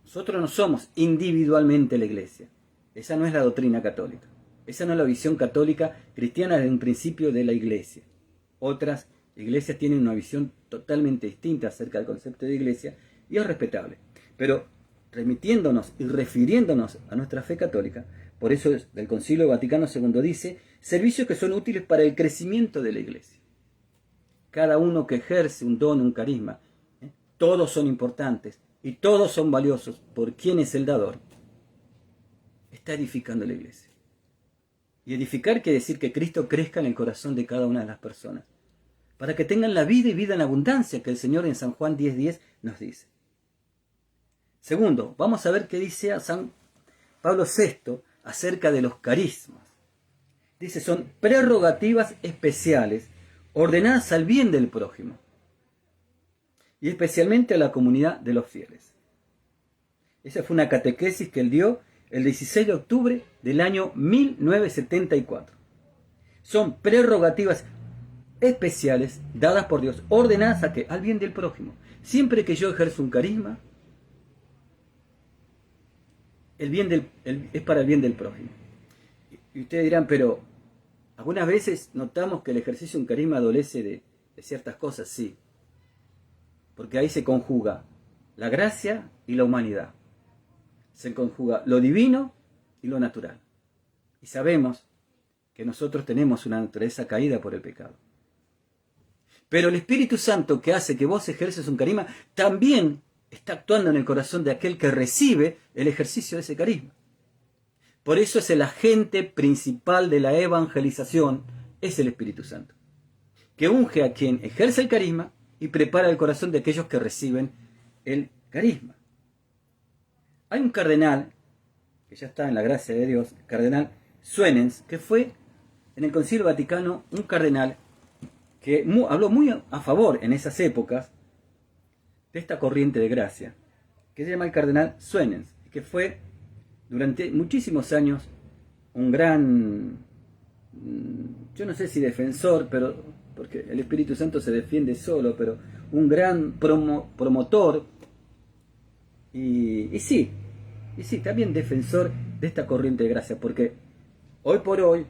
Nosotros no somos individualmente la iglesia. Esa no es la doctrina católica. Esa no es la visión católica cristiana desde un principio de la iglesia. Otras iglesias tienen una visión totalmente distinta acerca del concepto de iglesia y es respetable. Pero remitiéndonos y refiriéndonos a nuestra fe católica, por eso el Concilio Vaticano II dice, servicios que son útiles para el crecimiento de la iglesia. Cada uno que ejerce un don, un carisma, todos son importantes y todos son valiosos por quien es el dador, está edificando la iglesia. Y edificar quiere decir que Cristo crezca en el corazón de cada una de las personas, para que tengan la vida y vida en abundancia que el Señor en San Juan 10:10 nos dice. Segundo, vamos a ver qué dice a San Pablo VI acerca de los carismas. Dice, son prerrogativas especiales ordenadas al bien del prójimo y especialmente a la comunidad de los fieles. Esa fue una catequesis que él dio el 16 de octubre del año 1974. Son prerrogativas especiales dadas por Dios, ordenadas a ¿qué? Al bien del prójimo. Siempre que yo ejerzo un carisma, es para el bien del prójimo. Y ustedes dirán, pero algunas veces notamos que el ejercicio de un carisma adolece de ciertas cosas, sí. Porque ahí se conjuga la gracia y la humanidad. Se conjuga lo divino y lo natural. Y sabemos que nosotros tenemos una naturaleza caída por el pecado. Pero el Espíritu Santo que hace que vos ejerces un carisma, también está actuando en el corazón de aquel que recibe el ejercicio de ese carisma. Por eso es el agente principal de la evangelización, es el Espíritu Santo, que unge a quien ejerce el carisma y prepara el corazón de aquellos que reciben el carisma. Hay un cardenal, que ya está en la gracia de Dios, el cardenal Suenens, que fue en el Concilio Vaticano un cardenal que habló muy a favor en esas épocas de esta corriente de gracia, que se llama el cardenal Suenens, que fue durante muchísimos años un gran, yo no sé si defensor, pero porque el Espíritu Santo se defiende solo, pero un gran promotor y sí, también defensor de esta corriente de gracia, porque hoy por hoy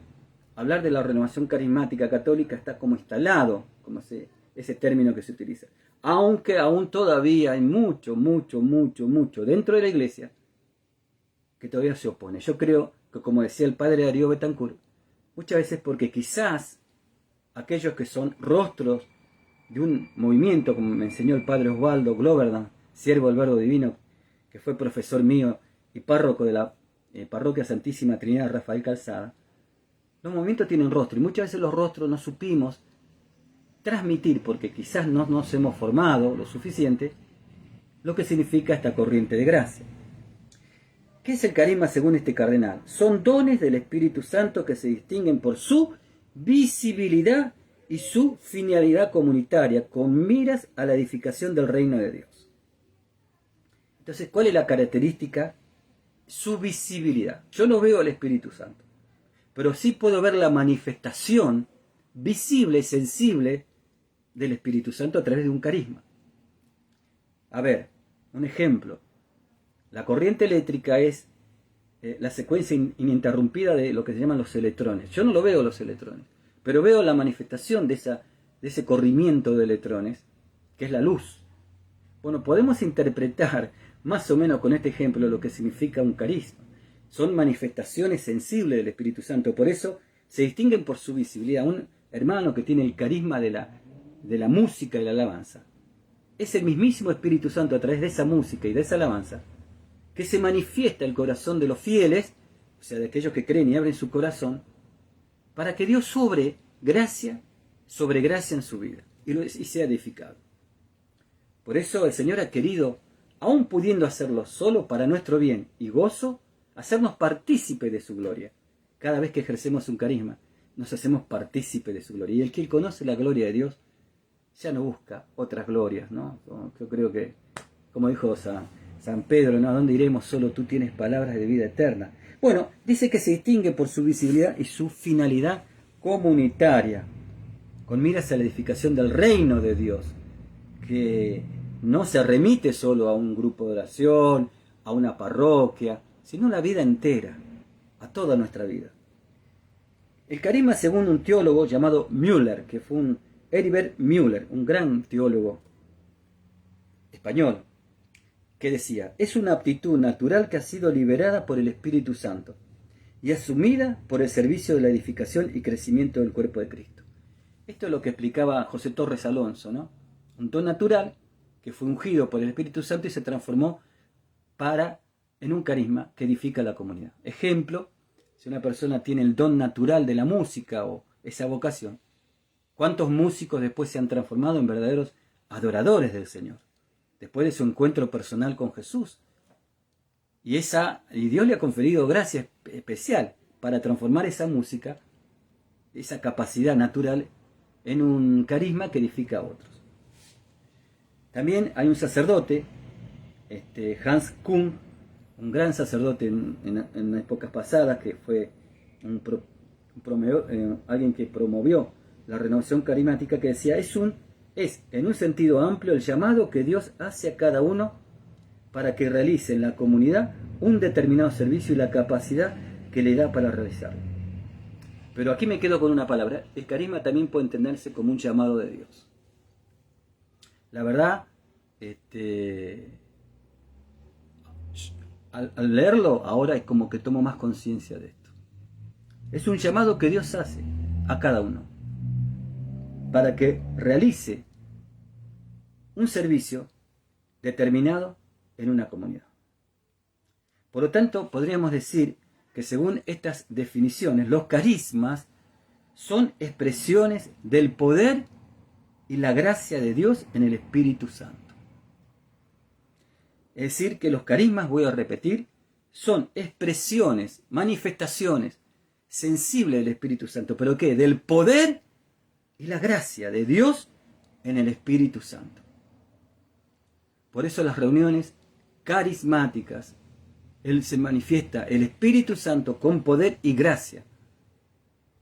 hablar de la renovación carismática católica está como instalado, como ese término que se utiliza. Aunque aún todavía hay mucho dentro de la iglesia que todavía se opone. Yo creo que, como decía el padre Darío Betancourt, muchas veces porque quizás aquellos que son rostros de un movimiento, como me enseñó el padre Osvaldo Gloverdan, siervo del Verbo Divino, que fue profesor mío y párroco de la Parroquia Santísima Trinidad Rafael Calzada, los movimientos tienen rostro y muchas veces los rostros no supimos transmitir, porque quizás no nos hemos formado lo suficiente, lo que significa esta corriente de gracia. ¿Qué es el carisma según este cardenal? Son dones del Espíritu Santo que se distinguen por su visibilidad y su finalidad comunitaria, con miras a la edificación del reino de Dios. Entonces, ¿cuál es la característica? Su visibilidad. Yo no veo al Espíritu Santo, pero sí puedo ver la manifestación visible y sensible del Espíritu Santo a través de un carisma. A ver, un ejemplo. La corriente eléctrica es la secuencia ininterrumpida de lo que se llaman los electrones. Yo no lo veo los electrones, pero veo la manifestación de ese corrimiento de electrones, que es la luz. Bueno, podemos interpretar más o menos con este ejemplo lo que significa un carisma. Son manifestaciones sensibles del Espíritu Santo, por eso se distinguen por su visibilidad. Un hermano que tiene el carisma de la música y la alabanza, es el mismísimo Espíritu Santo a través de esa música y de esa alabanza que se manifiesta el corazón de los fieles, o sea, de aquellos que creen y abren su corazón, para que Dios sobre gracia en su vida y sea edificado. Por eso el Señor ha querido, aun pudiendo hacerlo solo para nuestro bien y gozo, hacernos partícipe de su gloria. Cada vez que ejercemos un carisma, nos hacemos partícipe de su gloria. Y el que conoce la gloria de Dios ya no busca otras glorias, ¿no? Yo creo que, como dijo San Pedro, ¿no? ¿A dónde iremos? Solo tú tienes palabras de vida eterna. Bueno, dice que se distingue por su visibilidad y su finalidad comunitaria, con miras a la edificación del reino de Dios, que no se remite solo a un grupo de oración, a una parroquia, sino a la vida entera, a toda nuestra vida. El carisma, según un teólogo llamado Müller, que fue Heribert Müller, un gran teólogo español, que decía, es una aptitud natural que ha sido liberada por el Espíritu Santo y asumida por el servicio de la edificación y crecimiento del cuerpo de Cristo. Esto es lo que explicaba José Torres Alonso, ¿no? Un don natural que fue ungido por el Espíritu Santo y se transformó en un carisma que edifica la comunidad. Ejemplo, si una persona tiene el don natural de la música o esa vocación, ¿cuántos músicos después se han transformado en verdaderos adoradores del Señor? Después de su encuentro personal con Jesús. Y Dios le ha conferido gracia especial para transformar esa música, esa capacidad natural, en un carisma que edifica a otros. También hay un sacerdote, Hans Küng, un gran sacerdote en épocas pasadas, que fue alguien que promovió la renovación carismática, que decía, es en un sentido amplio el llamado que Dios hace a cada uno para que realice en la comunidad un determinado servicio y la capacidad que le da para realizarlo. Pero aquí me quedo con una palabra. El carisma también puede entenderse como un llamado de Dios. La verdad, al leerlo ahora es como que tomo más conciencia de esto. Es un llamado que Dios hace a cada uno para que realice un servicio determinado en una comunidad. Por lo tanto, podríamos decir que según estas definiciones, los carismas son expresiones del poder y la gracia de Dios en el Espíritu Santo. Es decir, que los carismas, voy a repetir, son expresiones, manifestaciones sensibles del Espíritu Santo. ¿Pero qué? Del poder y la gracia de Dios en el Espíritu Santo. Por eso las reuniones carismáticas, se manifiesta el Espíritu Santo con poder y gracia,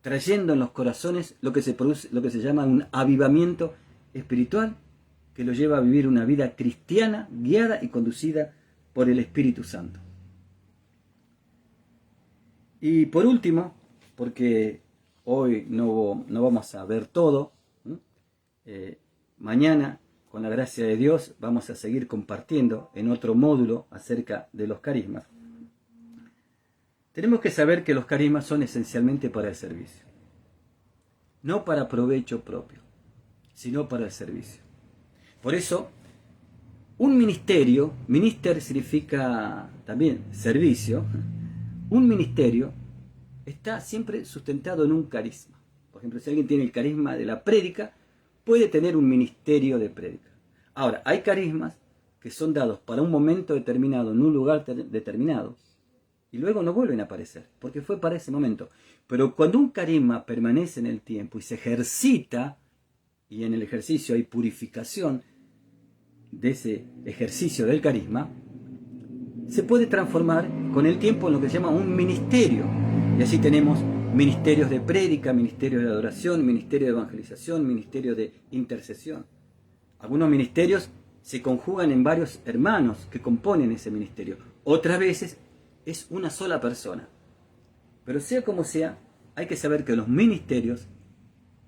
trayendo en los corazones lo que se llama un avivamiento espiritual que lo lleva a vivir una vida cristiana, guiada y conducida por el Espíritu Santo. Y por último, porque hoy no vamos a ver todo, mañana, con la gracia de Dios, vamos a seguir compartiendo en otro módulo acerca de los carismas. Tenemos que saber que los carismas son esencialmente para el servicio. No para provecho propio, sino para el servicio. Por eso, un ministerio, minister significa también servicio, un ministerio está siempre sustentado en un carisma. Por ejemplo, si alguien tiene el carisma de la prédica, puede tener un ministerio de prédica. Ahora, hay carismas que son dados para un momento determinado, en un lugar determinado, y luego no vuelven a aparecer, porque fue para ese momento. Pero cuando un carisma permanece en el tiempo y se ejercita, y en el ejercicio hay purificación de ese ejercicio del carisma, se puede transformar con el tiempo en lo que se llama un ministerio. Y así tenemos ministerios de prédica, ministerios de adoración, ministerio de evangelización, ministerio de intercesión. Algunos ministerios se conjugan en varios hermanos que componen ese ministerio. Otras veces es una sola persona. Pero sea como sea, hay que saber que los ministerios,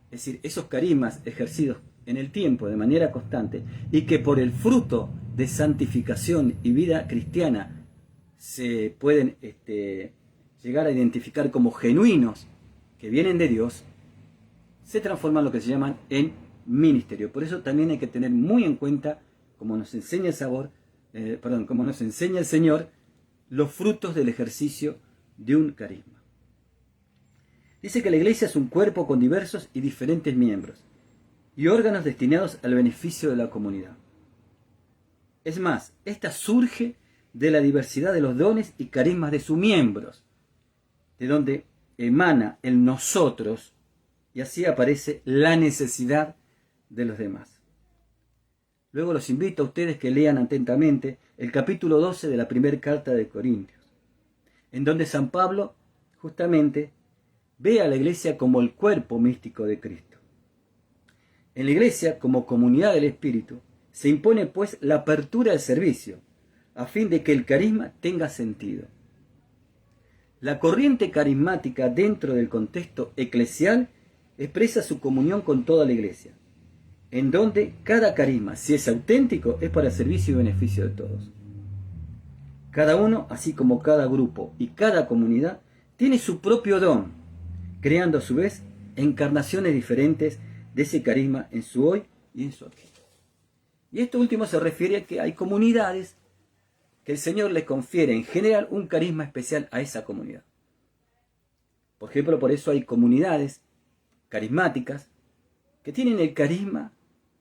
es decir, esos carismas ejercidos en el tiempo de manera constante, y que por el fruto de santificación y vida cristiana se pueden llegar a identificar como genuinos, que vienen de Dios, se transforman en lo que se llaman en ministerio. Por eso también hay que tener muy en cuenta, como nos enseña como nos enseña el Señor, los frutos del ejercicio de un carisma. Dice que la iglesia es un cuerpo con diversos y diferentes miembros y órganos destinados al beneficio de la comunidad. Es más, esta surge de la diversidad de los dones y carismas de sus miembros, de donde emana el nosotros, y así aparece la necesidad de los demás. Luego los invito a ustedes que lean atentamente el capítulo 12 de la primera carta de Corintios, en donde San Pablo justamente ve a la iglesia como el cuerpo místico de Cristo. En la iglesia, como comunidad del Espíritu, se impone pues la apertura del servicio, a fin de que el carisma tenga sentido. La corriente carismática dentro del contexto eclesial expresa su comunión con toda la iglesia, en donde cada carisma, si es auténtico, es para servicio y beneficio de todos. Cada uno, así como cada grupo y cada comunidad, tiene su propio don, creando a su vez encarnaciones diferentes de ese carisma en su hoy y en su aquí. Y esto último se refiere a que hay comunidades que el Señor le confiere en general un carisma especial a esa comunidad. Por ejemplo, por eso hay comunidades carismáticas que tienen el carisma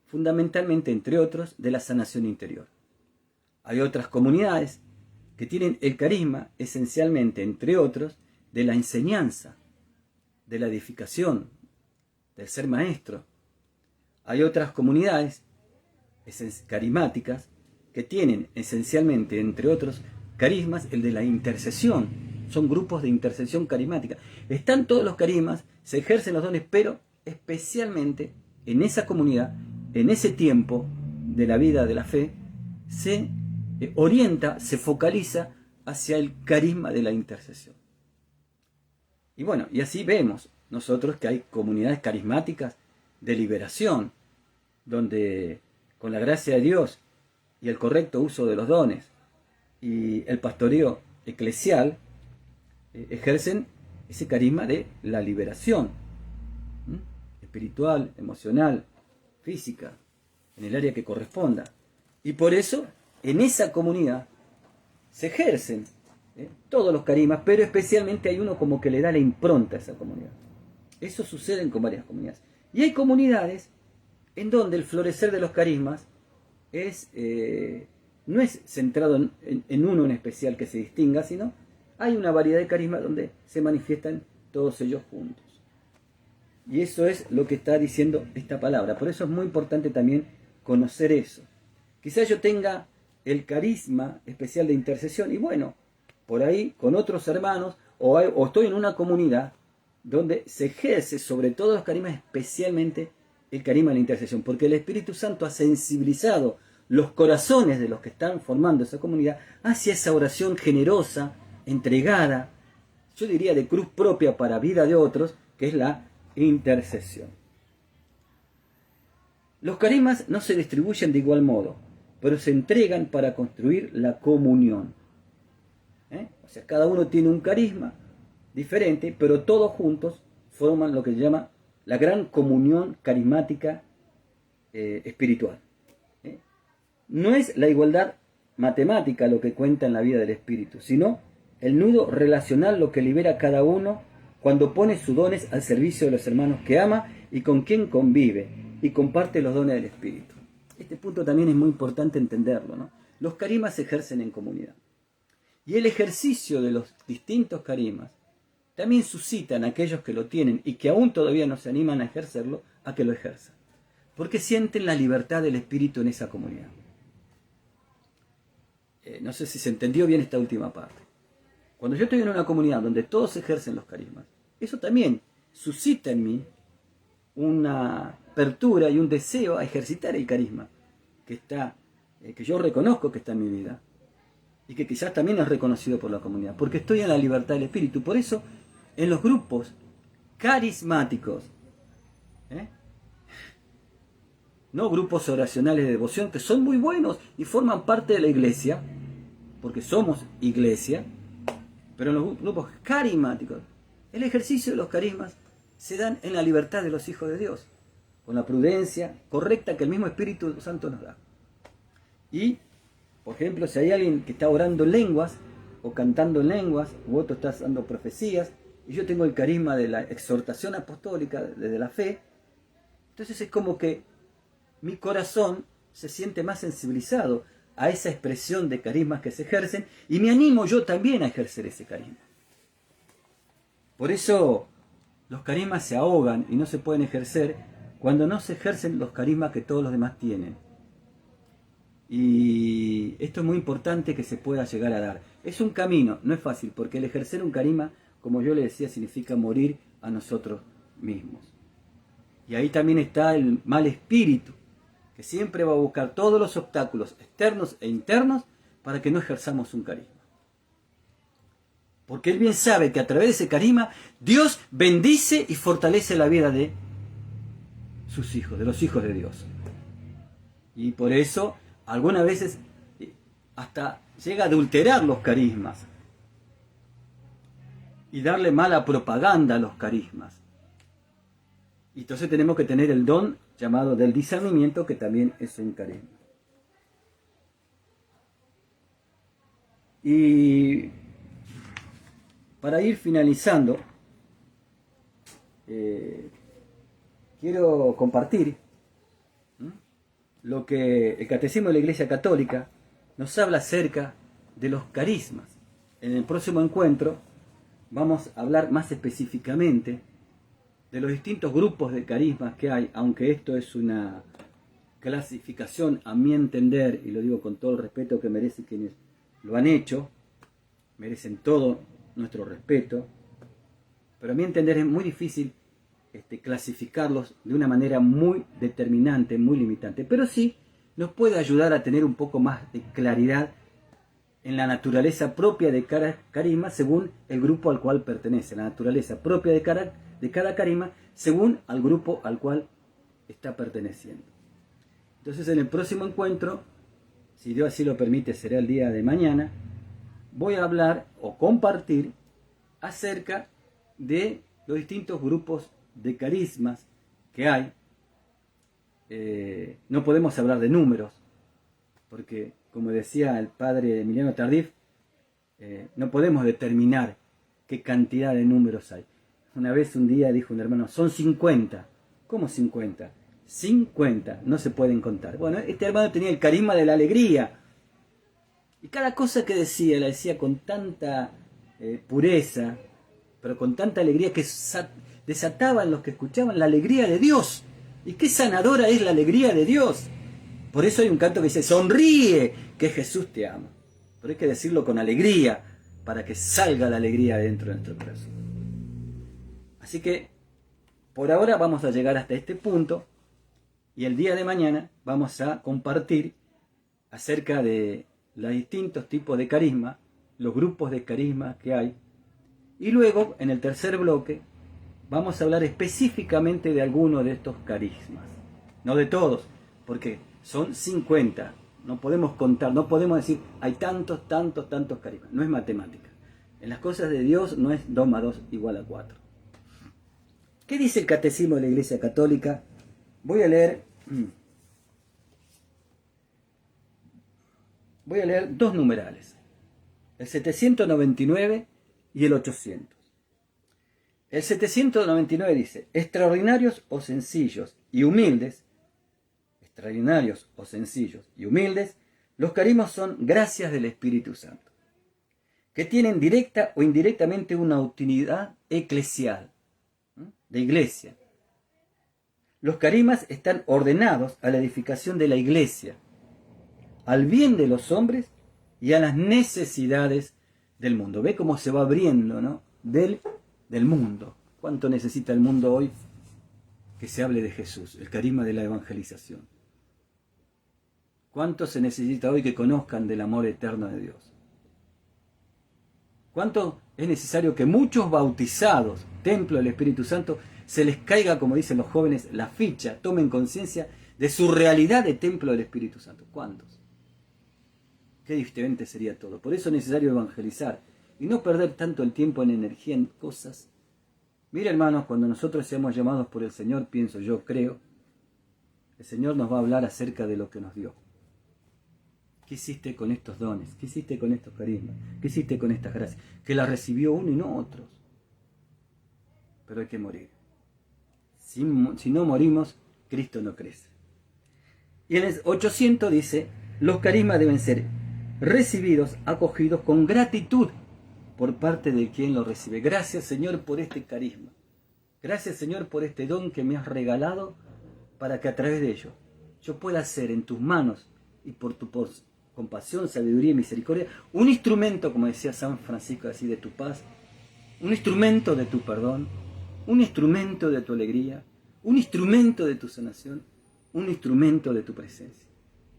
fundamentalmente, entre otros, de la sanación interior. Hay otras comunidades que tienen el carisma esencialmente, entre otros, de la enseñanza, de la edificación, del ser maestro. Hay otras comunidades carismáticas que tienen esencialmente, entre otros carismas, el de la intercesión. Son grupos de intercesión carismática. Están todos los carismas, se ejercen los dones, pero especialmente en esa comunidad, en ese tiempo de la vida de la fe, se orienta, se focaliza hacia el carisma de la intercesión. Y bueno, y así vemos nosotros que hay comunidades carismáticas de liberación, donde con la gracia de Dios y el correcto uso de los dones y el pastoreo eclesial, ejercen ese carisma de la liberación espiritual, emocional, física, en el área que corresponda. Y por eso, en esa comunidad se ejercen todos los carismas, pero especialmente hay uno como que le da la impronta a esa comunidad. Eso sucede con varias comunidades. Y hay comunidades en donde el florecer de los carismas no es centrado en uno en especial que se distinga, sino hay una variedad de carismas donde se manifiestan todos ellos juntos. Y eso es lo que está diciendo esta palabra. Por eso es muy importante también conocer eso. Quizás yo tenga el carisma especial de intercesión y bueno, por ahí con otros hermanos o estoy en una comunidad donde se ejerce sobre todo los carismas especialmente el carisma de la intercesión, porque el Espíritu Santo ha sensibilizado los corazones de los que están formando esa comunidad hacia esa oración generosa, entregada, yo diría de cruz propia para vida de otros, que es la intercesión. Los carismas no se distribuyen de igual modo, pero se entregan para construir la comunión. O sea, cada uno tiene un carisma diferente, pero todos juntos forman lo que se llama la gran comunión carismática espiritual. No es la igualdad matemática lo que cuenta en la vida del espíritu, sino el nudo relacional lo que libera cada uno cuando pone sus dones al servicio de los hermanos que ama y con quien convive y comparte los dones del espíritu. Este punto también es muy importante entenderlo, ¿no? Los carismas se ejercen en comunidad. Y el ejercicio de los distintos carismas también suscitan a aquellos que lo tienen y que aún todavía no se animan a ejercerlo, a que lo ejerzan. Porque sienten la libertad del espíritu en esa comunidad. No sé si se entendió bien esta última parte. Cuando yo estoy en una comunidad donde todos ejercen los carismas, eso también suscita en mí una apertura y un deseo a ejercitar el carisma que yo reconozco que está en mi vida y que quizás también es reconocido por la comunidad, porque estoy en la libertad del espíritu. Por eso, en los grupos carismáticos, no grupos oracionales de devoción, que son muy buenos y forman parte de la iglesia, porque somos iglesia, pero en los grupos carismáticos, el ejercicio de los carismas se dan en la libertad de los hijos de Dios, con la prudencia correcta que el mismo Espíritu Santo nos da. Y, por ejemplo, si hay alguien que está orando en lenguas, o cantando en lenguas, u otro está dando profecías, y yo tengo el carisma de la exhortación apostólica, de la fe, entonces es como que mi corazón se siente más sensibilizado a esa expresión de carismas que se ejercen, y me animo yo también a ejercer ese carisma. Por eso los carismas se ahogan y no se pueden ejercer cuando no se ejercen los carismas que todos los demás tienen. Y esto es muy importante que se pueda llegar a dar. Es un camino, no es fácil, porque el ejercer un carisma, como yo le decía, significa morir a nosotros mismos. Y ahí también está el mal espíritu, que siempre va a buscar todos los obstáculos externos e internos para que no ejerzamos un carisma. Porque él bien sabe que a través de ese carisma Dios bendice y fortalece la vida de sus hijos, de los hijos de Dios. Y por eso algunas veces hasta llega a adulterar los carismas y darle mala propaganda a los carismas. Y entonces tenemos que tener el don llamado del discernimiento, que también es un carisma. Y para ir finalizando, quiero compartir lo que el Catecismo de la Iglesia Católica nos habla acerca de los carismas. En el próximo encuentro vamos a hablar más específicamente de los distintos grupos de carismas que hay, aunque esto es una clasificación a mi entender, y lo digo con todo el respeto que merecen quienes lo han hecho, merecen todo nuestro respeto, pero a mi entender es muy difícil clasificarlos de una manera muy determinante, muy limitante, pero sí nos puede ayudar a tener un poco más de claridad en la naturaleza propia de cada carisma según el grupo al cual pertenece, la naturaleza propia de cada carisma según al grupo al cual está perteneciendo. Entonces, en el próximo encuentro, si Dios así lo permite, será el día de mañana, voy a hablar o compartir acerca de los distintos grupos de carismas que hay. No podemos hablar de números, porque, como decía el padre Emiliano Tardif, no podemos determinar qué cantidad de números hay. Un día dijo un hermano, son 50. ¿Cómo 50? 50, no se pueden contar. Bueno, este hermano tenía el carisma de la alegría. Y cada cosa que decía, la decía con tanta pureza, pero con tanta alegría que desataba en los que escuchaban la alegría de Dios. Y qué sanadora es la alegría de Dios. Por eso hay un canto que dice, sonríe, que Jesús te ama. Pero hay que decirlo con alegría, para que salga la alegría dentro de nuestro corazón. Así que, por ahora vamos a llegar hasta este punto, Y el día de mañana vamos a compartir acerca de los distintos tipos de carisma, los grupos de carisma que hay. Y luego, en el tercer bloque, vamos a hablar específicamente de alguno de estos carismas. No de todos, porque son 50. No podemos contar, no podemos decir, hay tantos carismas. No es matemática. En las cosas de Dios no es 2 más 2 igual a 4. ¿Qué dice el Catecismo de la Iglesia Católica? Voy a leer 2 numerales. El 799 y el 800. El 799 dice, extraordinarios o sencillos y humildes, los carismas son gracias del Espíritu Santo, que tienen directa o indirectamente una utilidad eclesial, de iglesia. Los carismas están ordenados a la edificación de la iglesia, al bien de los hombres y a las necesidades del mundo. Ve cómo se va abriendo, ¿no? del mundo. ¿Cuánto necesita el mundo hoy que se hable de Jesús? El carisma de la evangelización. ¿Cuánto se necesita hoy que conozcan del amor eterno de Dios? ¿Cuánto es necesario que muchos bautizados, templo del Espíritu Santo, se les caiga, como dicen los jóvenes, la ficha, tomen conciencia de su realidad de templo del Espíritu Santo? ¿Cuántos? Qué diferente sería todo. Por eso es necesario evangelizar y no perder tanto el tiempo en energía en cosas. Mira, hermanos, cuando nosotros seamos llamados por el Señor, pienso yo, creo, el Señor nos va a hablar acerca de lo que nos dio. ¿Qué hiciste con estos dones? ¿Qué hiciste con estos carismas? ¿Qué hiciste con estas gracias? Que las recibió uno y no otros. Pero hay que morir. Si no morimos, Cristo no crece. Y en el 800 dice, los carismas deben ser recibidos, acogidos con gratitud por parte de quien lo recibe. Gracias, Señor, por este carisma. Gracias, Señor, por este don que me has regalado para que a través de ello yo pueda hacer en tus manos y por tu compasión, sabiduría y misericordia un instrumento, como decía San Francisco, así, de tu paz, un instrumento de tu perdón, un instrumento de tu alegría, un instrumento de tu sanación, un instrumento de tu presencia.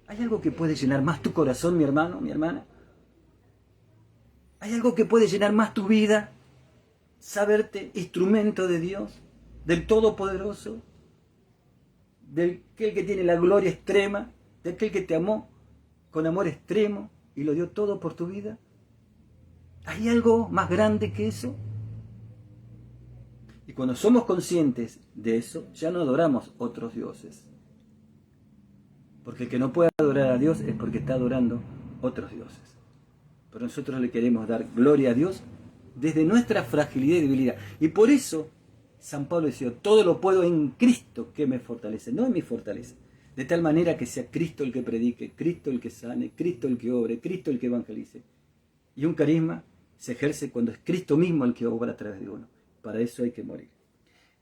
¿Hay algo que puede llenar más tu corazón, mi hermano, mi hermana? ¿Hay algo que puede llenar más tu vida? Saberte instrumento de Dios, del Todopoderoso, del aquel que tiene la gloria extrema, de aquel que te amó con amor extremo y lo dio todo por tu vida. ¿Hay algo más grande que eso? Y cuando somos conscientes de eso, ya no adoramos otros dioses. Porque el que no puede adorar a Dios es porque está adorando otros dioses. Pero nosotros le queremos dar gloria a Dios desde nuestra fragilidad y debilidad. Y por eso San Pablo decía, todo lo puedo en Cristo que me fortalece, no en mi fortaleza. De tal manera que sea Cristo el que predique, Cristo el que sane, Cristo el que obre, Cristo el que evangelice. Y un carisma se ejerce cuando es Cristo mismo el que obra a través de uno. Para eso hay que morir.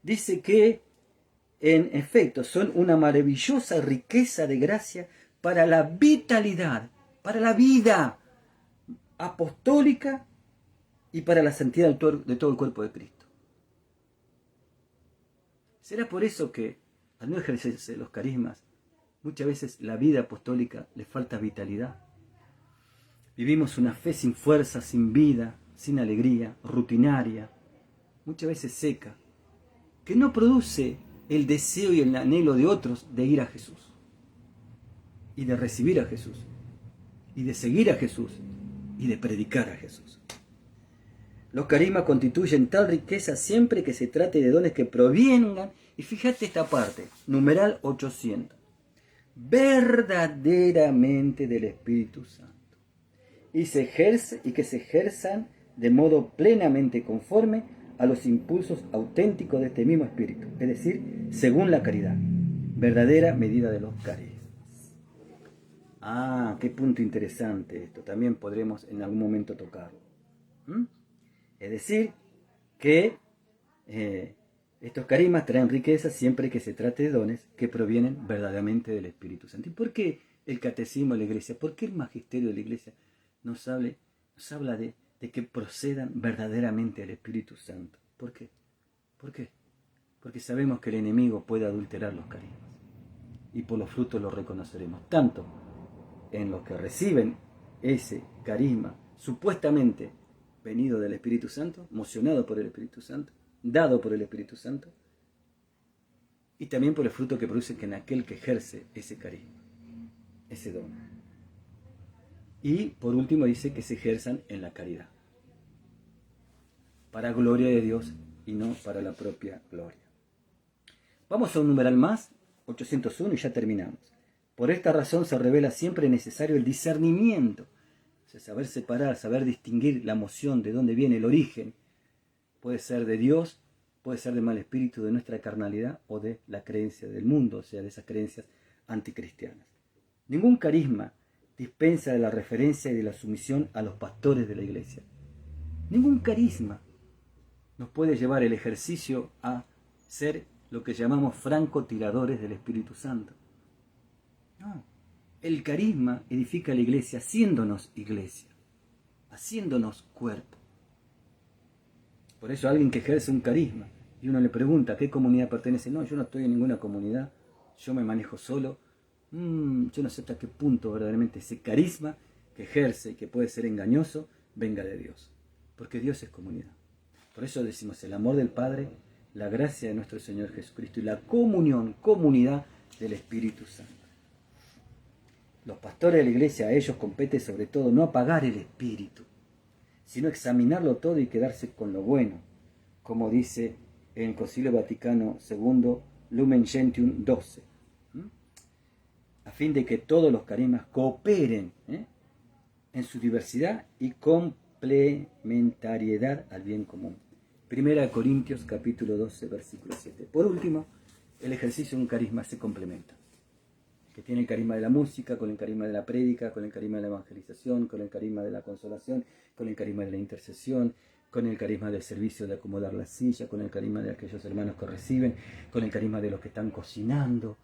Dice que, en efecto, son una maravillosa riqueza de gracia para la vitalidad, para la vida apostólica y para la santidad de todo el cuerpo de Cristo. ¿Será por eso que, al no ejercerse los carismas, muchas veces la vida apostólica le falta vitalidad? Vivimos una fe sin fuerza, sin vida, sin alegría, rutinaria, muchas veces seca, que no produce el deseo y el anhelo de otros de ir a Jesús, y de recibir a Jesús, y de seguir a Jesús, y de predicar a Jesús. Los carismas constituyen tal riqueza siempre que se trate de dones que provengan, y fíjate esta parte, numeral 800, verdaderamente del Espíritu Santo, y que se ejerzan de modo plenamente conforme a los impulsos auténticos de este mismo Espíritu, es decir, según la caridad, verdadera medida de los carismas. Ah, qué punto interesante esto, también podremos en algún momento tocarlo. Es decir, que estos carismas traen riqueza siempre que se trate de dones que provienen verdaderamente del Espíritu Santo. ¿Y por qué el catecismo de la Iglesia? ¿Por qué el magisterio de la Iglesia nos habla de que procedan verdaderamente del Espíritu Santo? ¿Por qué? ¿Por qué? Porque sabemos que el enemigo puede adulterar los carismas. y por los frutos los reconoceremos. Tanto en los que reciben ese carisma supuestamente venido del Espíritu Santo, mocionado por el Espíritu Santo, dado por el Espíritu Santo, y también por el fruto que produce en aquel que ejerce ese carisma, ese don. Y por último dice que se ejerzan en la caridad, para gloria de Dios y no para la propia gloria. Vamos a un numeral más, 801, y ya terminamos. Por esta razón se revela siempre necesario el discernimiento, o sea, saber separar, saber distinguir la moción, de dónde viene el origen. Puede ser de Dios, puede ser del mal espíritu, de nuestra carnalidad o de la creencia del mundo, o sea, de esas creencias anticristianas. Ningún carisma dispensa de la referencia y de la sumisión a los pastores de la iglesia. Ningún carisma nos puede llevar el ejercicio a ser lo que llamamos francotiradores del Espíritu Santo. No, el carisma edifica la iglesia haciéndonos iglesia, haciéndonos cuerpo. Por eso alguien que ejerce un carisma y uno le pregunta ¿a qué comunidad pertenece? No, yo no estoy en ninguna comunidad, yo me manejo solo. Yo no sé hasta qué punto verdaderamente ese carisma que ejerce y que puede ser engañoso venga de Dios, porque Dios es comunidad. Por eso decimos el amor del Padre, la gracia de nuestro Señor Jesucristo y la comunidad del Espíritu Santo. Los pastores de la iglesia, a ellos compete sobre todo no apagar el espíritu, sino examinarlo todo y quedarse con lo bueno, como dice en el Concilio Vaticano II, Lumen Gentium 12, a fin de que todos los carismas cooperen en su diversidad y complementariedad al bien común. 1 Corintios capítulo 12, versículo 7. Por último, el ejercicio de un carisma se complementa. Que tiene el carisma de la música, con el carisma de la prédica, con el carisma de la evangelización, con el carisma de la consolación, con el carisma de la intercesión, con el carisma del servicio de acomodar la silla, con el carisma de aquellos hermanos que reciben, con el carisma de los que están cocinando,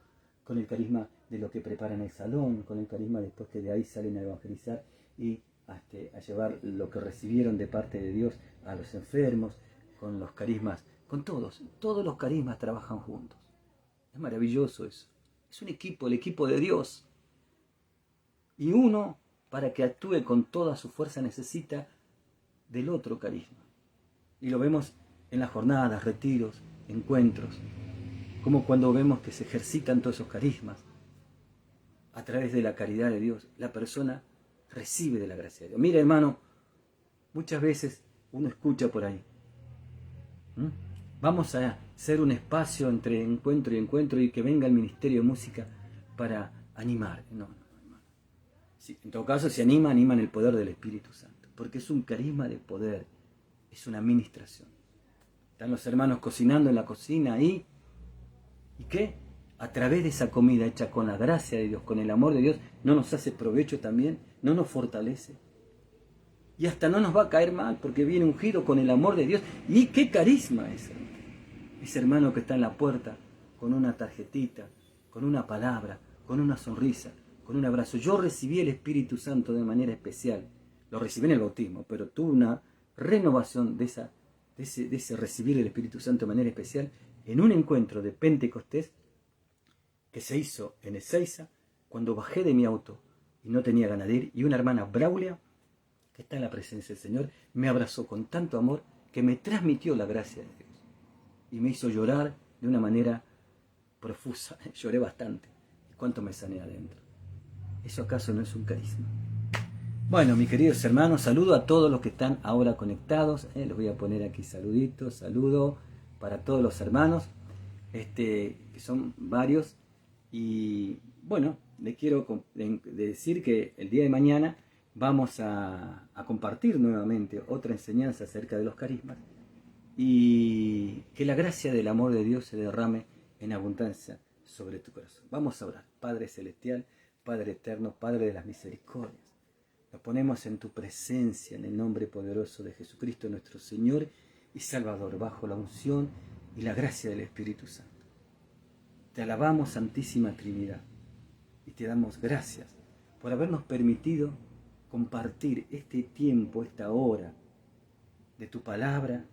con el carisma de los que preparan el salón, con el carisma después que de ahí salen a evangelizar y a llevar lo que recibieron de parte de Dios a los enfermos, con los carismas, con todos los carismas trabajan juntos. Es maravilloso eso. Es un equipo, el equipo de Dios. Y uno, para que actúe con toda su fuerza, necesita del otro carisma. Y lo vemos en las jornadas, retiros, encuentros, como cuando vemos que se ejercitan todos esos carismas. A través de la caridad de Dios, la persona recibe de la gracia de Dios. Mira, hermano, muchas veces uno escucha por ahí. Vamos a hacer un espacio entre encuentro y encuentro y que venga el Ministerio de Música para animar. No, hermano. Sí, en todo caso, si anima en el poder del Espíritu Santo, porque es un carisma de poder, es una administración. Están los hermanos cocinando en la cocina ahí, ¿y qué? A través de esa comida hecha con la gracia de Dios, con el amor de Dios, ¿no nos hace provecho también? ¿No nos fortalece? Y hasta no nos va a caer mal porque viene ungido con el amor de Dios. ¿Y qué carisma es, hermano? Ese hermano que está en la puerta con una tarjetita, con una palabra, con una sonrisa, con un abrazo. Yo recibí el Espíritu Santo de manera especial. Lo recibí en el bautismo, pero tuve una renovación de ese recibir el Espíritu Santo de manera especial en un encuentro de Pentecostés que se hizo en Ezeiza cuando bajé de mi auto y no tenía ganas de ir, y una hermana Braulia, que está en la presencia del Señor, me abrazó con tanto amor que me transmitió la gracia de Dios y me hizo llorar de una manera profusa. Lloré bastante. ¿Y cuánto me sané adentro? ¿Eso acaso no es un carisma? Bueno, mis queridos hermanos, saludo a todos los que están ahora conectados. Les voy a poner aquí saluditos, saludo para todos los hermanos, que son varios. Y bueno, les quiero decir que el día de mañana vamos a compartir nuevamente otra enseñanza acerca de los carismas y que la gracia del amor de Dios se derrame en abundancia sobre tu corazón. Vamos a orar. Padre Celestial, Padre Eterno, Padre de las misericordias, nos ponemos en tu presencia en el nombre poderoso de Jesucristo nuestro Señor y Salvador, bajo la unción y la gracia del Espíritu Santo. Te alabamos, Santísima Trinidad, y te damos gracias por habernos permitido compartir este tiempo, esta hora de tu palabra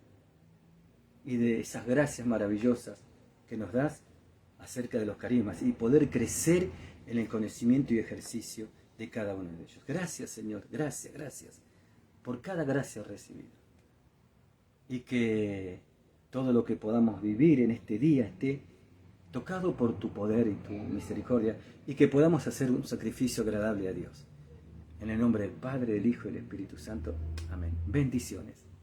y de esas gracias maravillosas que nos das acerca de los carismas y poder crecer en el conocimiento y ejercicio de cada uno de ellos. Gracias, Señor, gracias por cada gracia recibida. Y que todo lo que podamos vivir en este día esté tocado por tu poder y tu misericordia, y que podamos hacer un sacrificio agradable a Dios. En el nombre del Padre, del Hijo y del Espíritu Santo. Amén. Bendiciones.